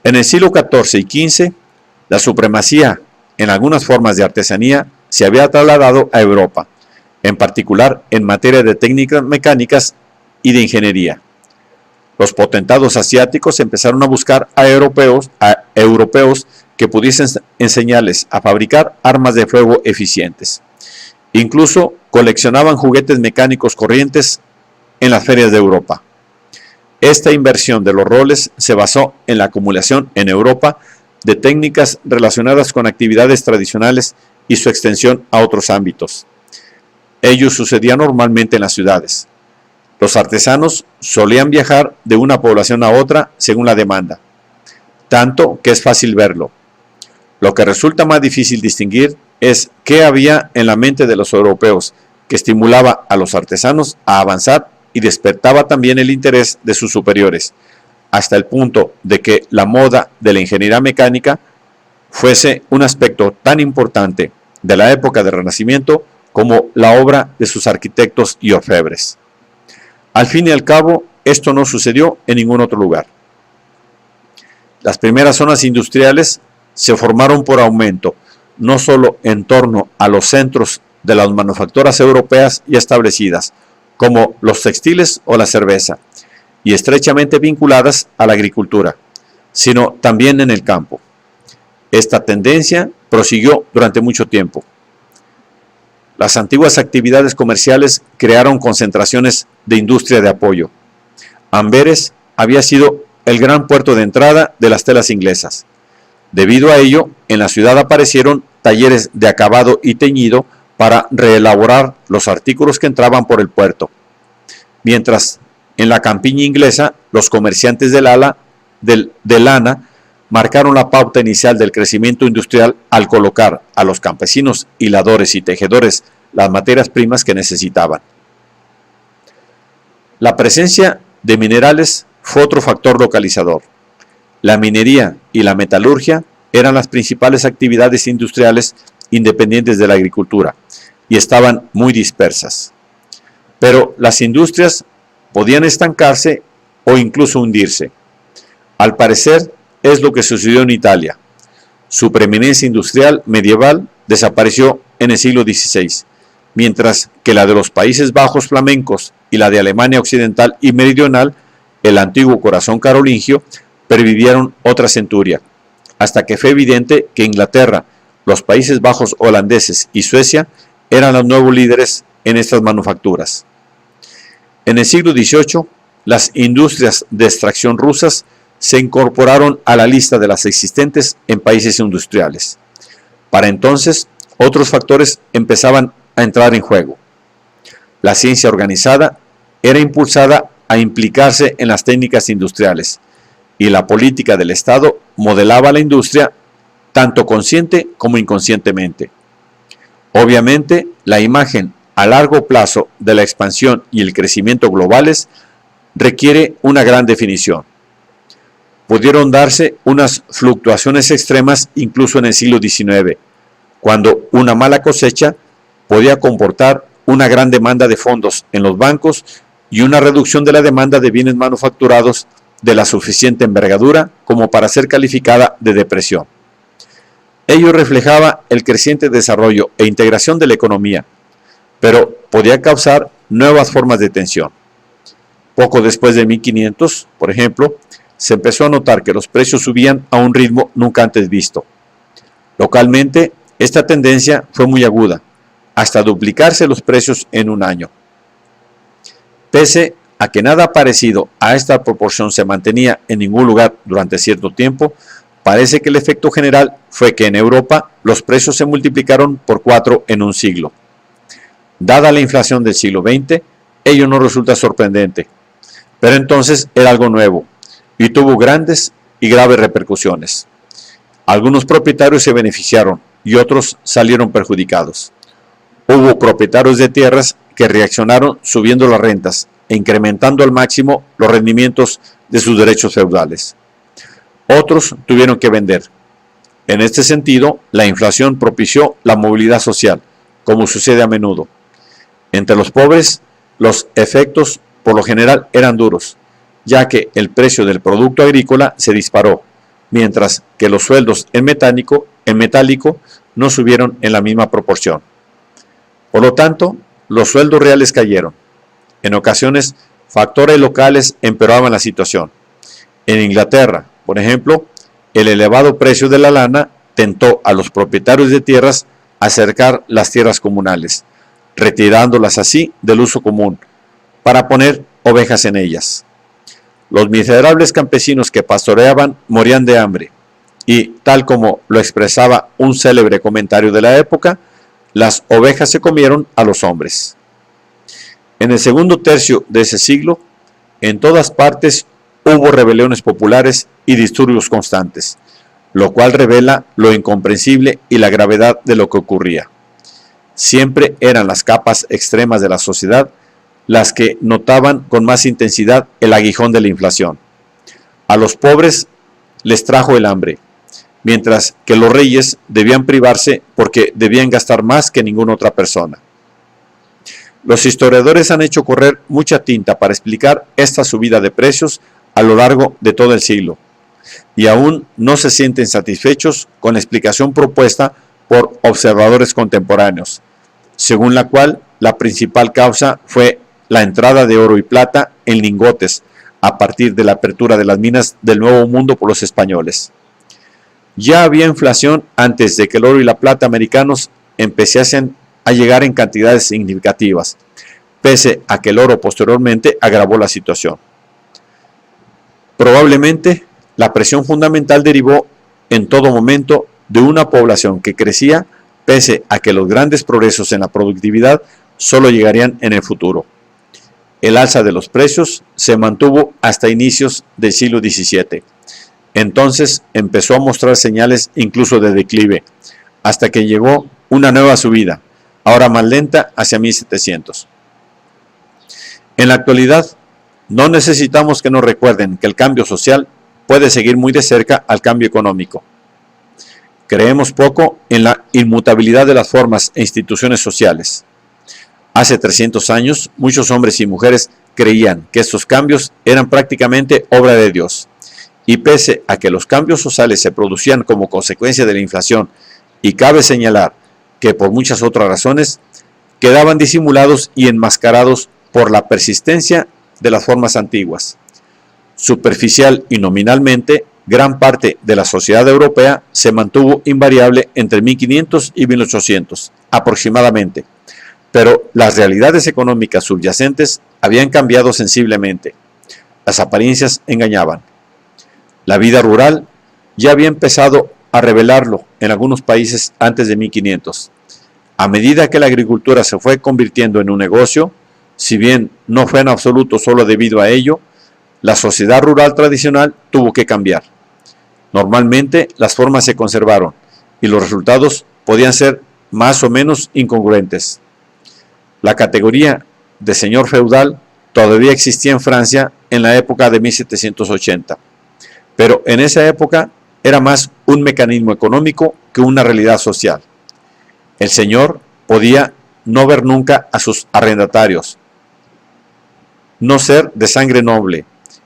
En el siglo XIV y XV, la supremacía en algunas formas de artesanía se había trasladado a Europa, en particular en materia de técnicas mecánicas y de ingeniería. Los potentados asiáticos empezaron a buscar a europeos que pudiesen enseñarles a fabricar armas de fuego eficientes. Incluso coleccionaban juguetes mecánicos corrientes en las ferias de Europa. Esta inversión de los roles se basó en la acumulación en Europa de técnicas relacionadas con actividades tradicionales y su extensión a otros ámbitos. Ello sucedía normalmente en las ciudades. Los artesanos solían viajar de una población a otra según la demanda, tanto que es fácil verlo. Lo que resulta más difícil distinguir es qué había en la mente de los europeos que estimulaba a los artesanos a avanzar y despertaba también el interés de sus superiores, hasta el punto de que la moda de la ingeniería mecánica fuese un aspecto tan importante de la época del Renacimiento como la obra de sus arquitectos y orfebres. Al fin y al cabo, esto no sucedió en ningún otro lugar. Las primeras zonas industriales se formaron por aumento, no solo en torno a los centros de las manufacturas europeas ya establecidas, como los textiles o la cerveza, y estrechamente vinculadas a la agricultura, sino también en el campo. Esta tendencia prosiguió durante mucho tiempo. Las antiguas actividades comerciales crearon concentraciones de industria de apoyo. Amberes había sido el gran puerto de entrada de las telas inglesas. Debido a ello, en la ciudad aparecieron talleres de acabado y teñido para reelaborar los artículos que entraban por el puerto. Mientras en la campiña inglesa, los comerciantes de lana marcaron la pauta inicial del crecimiento industrial al colocar a los campesinos, hiladores y tejedores las materias primas que necesitaban. La presencia de minerales fue otro factor localizador. La minería y la metalurgia eran las principales actividades industriales independientes de la agricultura y estaban muy dispersas. Pero las industrias podían estancarse o incluso hundirse. Al parecer, es lo que sucedió en Italia. Su preeminencia industrial medieval desapareció en el siglo XVI, mientras que la de los Países Bajos flamencos y la de Alemania occidental y meridional, el antiguo corazón carolingio, pervivieron otra centuria, hasta que fue evidente que Inglaterra, los Países Bajos holandeses y Suecia eran los nuevos líderes en estas manufacturas. En el siglo XVIII, las industrias de extracción rusas se incorporaron a la lista de las existentes en países industriales. Para entonces, otros factores empezaban a entrar en juego. La ciencia organizada era impulsada a implicarse en las técnicas industriales, y la política del Estado modelaba la industria tanto consciente como inconscientemente. Obviamente, la imagen a largo plazo de la expansión y el crecimiento globales requiere una gran definición. Pudieron darse unas fluctuaciones extremas incluso en el siglo XIX, cuando una mala cosecha podía comportar una gran demanda de fondos en los bancos y una reducción de la demanda de bienes manufacturados de la suficiente envergadura como para ser calificada de depresión. Ello reflejaba el creciente desarrollo e integración de la economía, pero podía causar nuevas formas de tensión. Poco después de 1500, por ejemplo, se empezó a notar que los precios subían a un ritmo nunca antes visto. Localmente, esta tendencia fue muy aguda, hasta duplicarse los precios en un año. Pese a que nada parecido a esta proporción se mantenía en ningún lugar durante cierto tiempo, parece que el efecto general fue que en Europa los precios se multiplicaron por 4 en un siglo. Dada la inflación del siglo XX, ello no resulta sorprendente. Pero entonces era algo nuevo y tuvo grandes y graves repercusiones. Algunos propietarios se beneficiaron y otros salieron perjudicados. Hubo propietarios de tierras que reaccionaron subiendo las rentas e incrementando al máximo los rendimientos de sus derechos feudales. Otros tuvieron que vender. En este sentido, la inflación propició la movilidad social, como sucede a menudo. Entre los pobres, los efectos por lo general eran duros, ya que el precio del producto agrícola se disparó, mientras que los sueldos en metálico no subieron en la misma proporción. Por lo tanto, los sueldos reales cayeron. En ocasiones, factores locales empeoraban la situación. En Inglaterra, por ejemplo, el elevado precio de la lana tentó a los propietarios de tierras a cercar las tierras comunales, retirándolas así del uso común, para poner ovejas en ellas. Los miserables campesinos que pastoreaban morían de hambre, y, tal como lo expresaba un célebre comentario de la época, las ovejas se comieron a los hombres. En el segundo tercio de ese siglo, en todas partes hubo rebeliones populares y disturbios constantes, lo cual revela lo incomprensible y la gravedad de lo que ocurría. Siempre eran las capas extremas de la sociedad las que notaban con más intensidad el aguijón de la inflación. A los pobres les trajo el hambre, mientras que los reyes debían privarse porque debían gastar más que ninguna otra persona. Los historiadores han hecho correr mucha tinta para explicar esta subida de precios a lo largo de todo el siglo, y aún no se sienten satisfechos con la explicación propuesta por observadores contemporáneos, según la cual la principal causa fue la entrada de oro y plata en lingotes a partir de la apertura de las minas del Nuevo Mundo por los españoles. Ya había inflación antes de que el oro y la plata americanos empezasen a llegar en cantidades significativas, pese a que el oro posteriormente agravó la situación. Probablemente la presión fundamental derivó en todo momento de una población que crecía, pese a que los grandes progresos en la productividad solo llegarían en el futuro. El alza de los precios se mantuvo hasta inicios del siglo XVII. Entonces empezó a mostrar señales incluso de declive, hasta que llegó una nueva subida, ahora más lenta, hacia 1700. En la actualidad, no necesitamos que nos recuerden que el cambio social puede seguir muy de cerca al cambio económico. Creemos poco en la inmutabilidad de las formas e instituciones sociales. Hace 300 años, muchos hombres y mujeres creían que estos cambios eran prácticamente obra de Dios. Y pese a que los cambios sociales se producían como consecuencia de la inflación, y cabe señalar que por muchas otras razones, quedaban disimulados y enmascarados por la persistencia de las formas antiguas. Superficial y nominalmente, gran parte de la sociedad europea se mantuvo invariable entre 1500 y 1800, aproximadamente. Pero las realidades económicas subyacentes habían cambiado sensiblemente. Las apariencias engañaban. La vida rural ya había empezado a revelarlo en algunos países antes de 1500. A medida que la agricultura se fue convirtiendo en un negocio, si bien no fue en absoluto solo debido a ello, la sociedad rural tradicional tuvo que cambiar. Normalmente las formas se conservaron y los resultados podían ser más o menos incongruentes. La categoría de señor feudal todavía existía en Francia en la época de 1780, pero en esa época era más un mecanismo económico que una realidad social. El señor podía no ver nunca a sus arrendatarios, no ser de sangre noble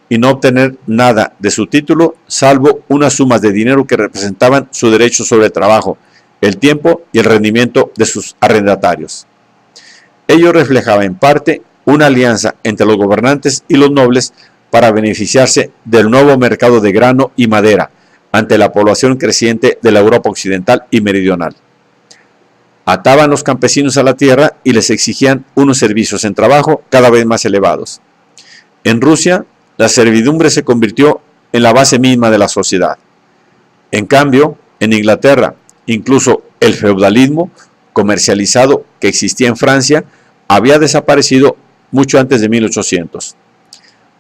y no obtener nada de su título salvo unas sumas de dinero que representaban su derecho sobre el trabajo, el tiempo y el rendimiento de sus arrendatarios. Ello reflejaba en parte una alianza entre los gobernantes y los nobles para beneficiarse del nuevo mercado de grano y madera ante la población creciente de la Europa occidental y meridional. Ataban los campesinos a la tierra y les exigían unos servicios en trabajo cada vez más elevados. En Rusia, la servidumbre se convirtió en la base misma de la sociedad. En cambio, en Inglaterra, incluso el feudalismo comercializado que existía en Francia había desaparecido mucho antes de 1800.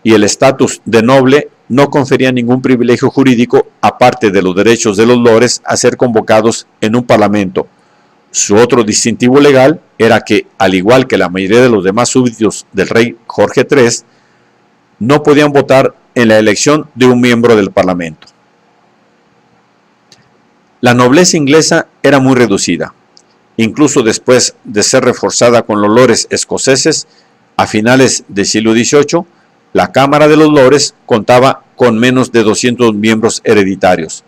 y el estatus de noble no confería ningún privilegio jurídico aparte de los derechos de los lores a ser convocados en un parlamento. Su otro distintivo legal era que, al igual que la mayoría de los demás súbditos del rey Jorge III, no podían votar en la elección de un miembro del parlamento. La nobleza inglesa era muy reducida. Incluso después de ser reforzada con los lores escoceses, a finales del siglo XVIII, la Cámara de los Lores contaba con menos de 200 miembros hereditarios,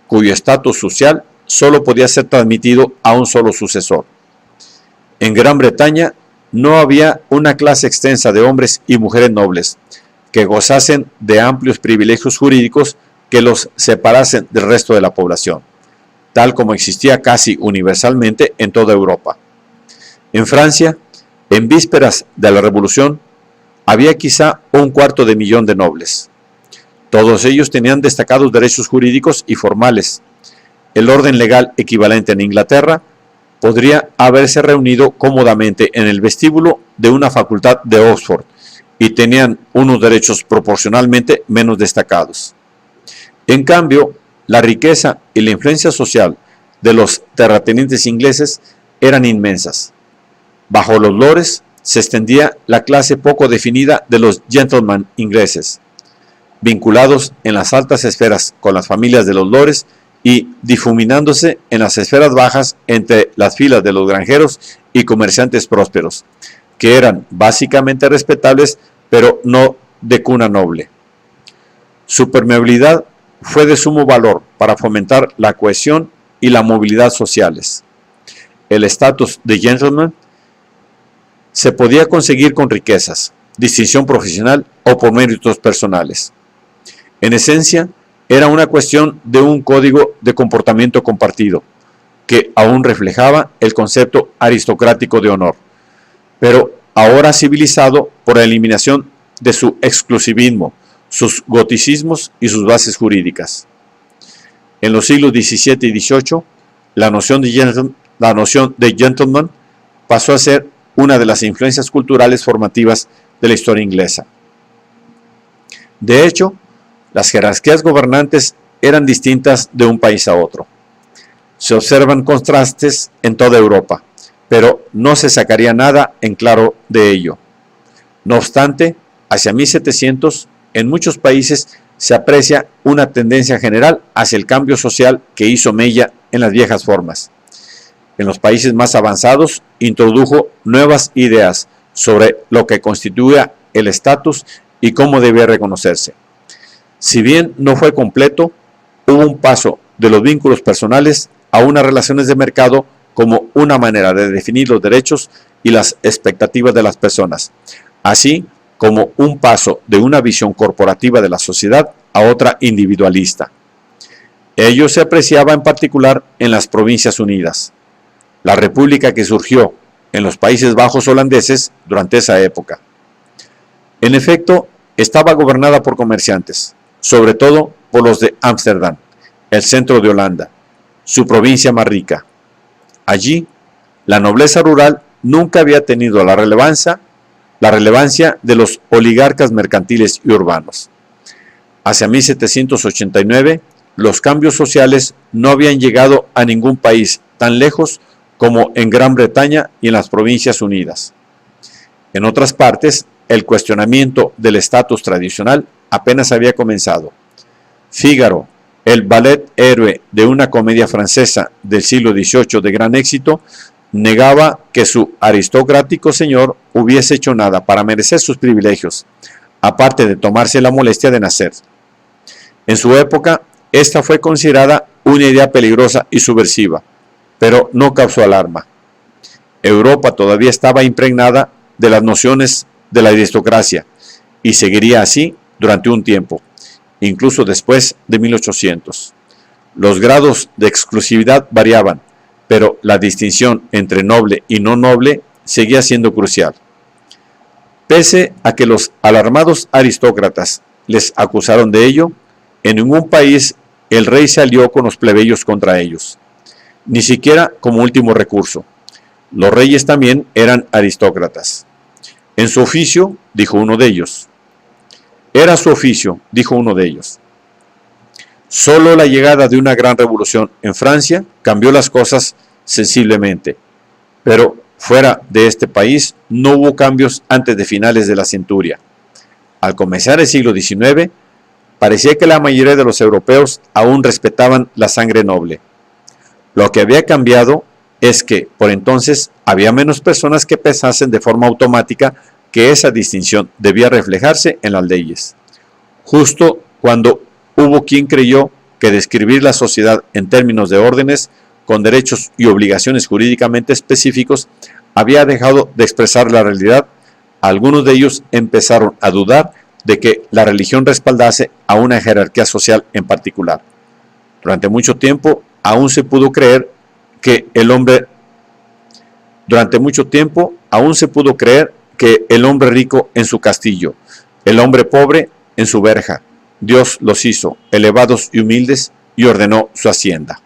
cuyo estatus social solo podía ser transmitido a un solo sucesor. En Gran Bretaña no había una clase extensa de hombres y mujeres nobles que gozasen de amplios privilegios jurídicos que los separasen del resto de la población, tal como existía casi universalmente en toda Europa. En Francia, en vísperas de la Revolución, había quizá 250.000 de nobles. Todos ellos tenían destacados derechos jurídicos y formales. El orden legal equivalente en Inglaterra podría haberse reunido cómodamente en el vestíbulo de una facultad de Oxford y tenían unos derechos proporcionalmente menos destacados. En cambio, la riqueza y la influencia social de los terratenientes ingleses eran inmensas. Bajo los lores se extendía la clase poco definida de los gentlemen ingleses, vinculados en las altas esferas con las familias de los lores y difuminándose en las esferas bajas entre las filas de los granjeros y comerciantes prósperos, que eran básicamente respetables, pero no de cuna noble. Su permeabilidad fue de sumo valor para fomentar la cohesión y la movilidad sociales. El estatus de gentleman se podía conseguir con riquezas, distinción profesional o por méritos personales. En esencia, era una cuestión de un código de comportamiento compartido, que aún reflejaba el concepto aristocrático de honor, pero ahora civilizado por la eliminación de su exclusivismo, sus goticismos y sus bases jurídicas. En los siglos XVII y XVIII, la noción de gentleman pasó a ser una de las influencias culturales formativas de la historia inglesa. De hecho, las jerarquías gobernantes eran distintas de un país a otro. Se observan contrastes en toda Europa, pero no se sacaría nada en claro de ello. No obstante, hacia 1700, en muchos países se aprecia una tendencia general hacia el cambio social que hizo mella en las viejas formas. En los países más avanzados, introdujo nuevas ideas sobre lo que constituía el estatus y cómo debía reconocerse. Si bien no fue completo, hubo un paso de los vínculos personales a unas relaciones de mercado como una manera de definir los derechos y las expectativas de las personas, así como un paso de una visión corporativa de la sociedad a otra individualista. Ello se apreciaba en particular en las Provincias Unidas, la república que surgió en los Países Bajos holandeses durante esa época. En efecto, estaba gobernada por comerciantes, sobre todo por los de Ámsterdam, el centro de Holanda, su provincia más rica. Allí, la nobleza rural nunca había tenido la relevancia de los oligarcas mercantiles y urbanos. Hacia 1789, los cambios sociales no habían llegado a ningún país tan lejos como en Gran Bretaña y en las Provincias Unidas. En otras partes, el cuestionamiento del estatus tradicional apenas había comenzado. Fígaro, el ballet héroe de una comedia francesa del siglo XVIII de gran éxito, negaba que su aristocrático señor hubiese hecho nada para merecer sus privilegios, aparte de tomarse la molestia de nacer. En su época, esta fue considerada una idea peligrosa y subversiva, pero no causó alarma. Europa todavía estaba impregnada de las nociones de la aristocracia y seguiría así durante un tiempo, incluso después de 1800. Los grados de exclusividad variaban, pero la distinción entre noble y no noble seguía siendo crucial. Pese a que los alarmados aristócratas les acusaron de ello, en ningún país el rey se alió con los plebeyos contra ellos, ni siquiera como último recurso. Los reyes también eran aristócratas. En su oficio, dijo uno de ellos, Era su oficio, dijo uno de ellos. Solo la llegada de una gran revolución en Francia cambió las cosas sensiblemente, pero fuera de este país no hubo cambios antes de finales de la centuria. Al comenzar el siglo XIX, parecía que la mayoría de los europeos aún respetaban la sangre noble. Lo que había cambiado es que, por entonces, había menos personas que pensasen de forma automática que esa distinción debía reflejarse en las leyes. Justo cuando hubo quien creyó que describir la sociedad en términos de órdenes, con derechos y obligaciones jurídicamente específicos, había dejado de expresar la realidad, algunos de ellos empezaron a dudar de que la religión respaldase a una jerarquía social en particular. Durante mucho tiempo aún se pudo creer que el hombre rico en su castillo, el hombre pobre en su verja. Dios los hizo elevados y humildes y ordenó su hacienda.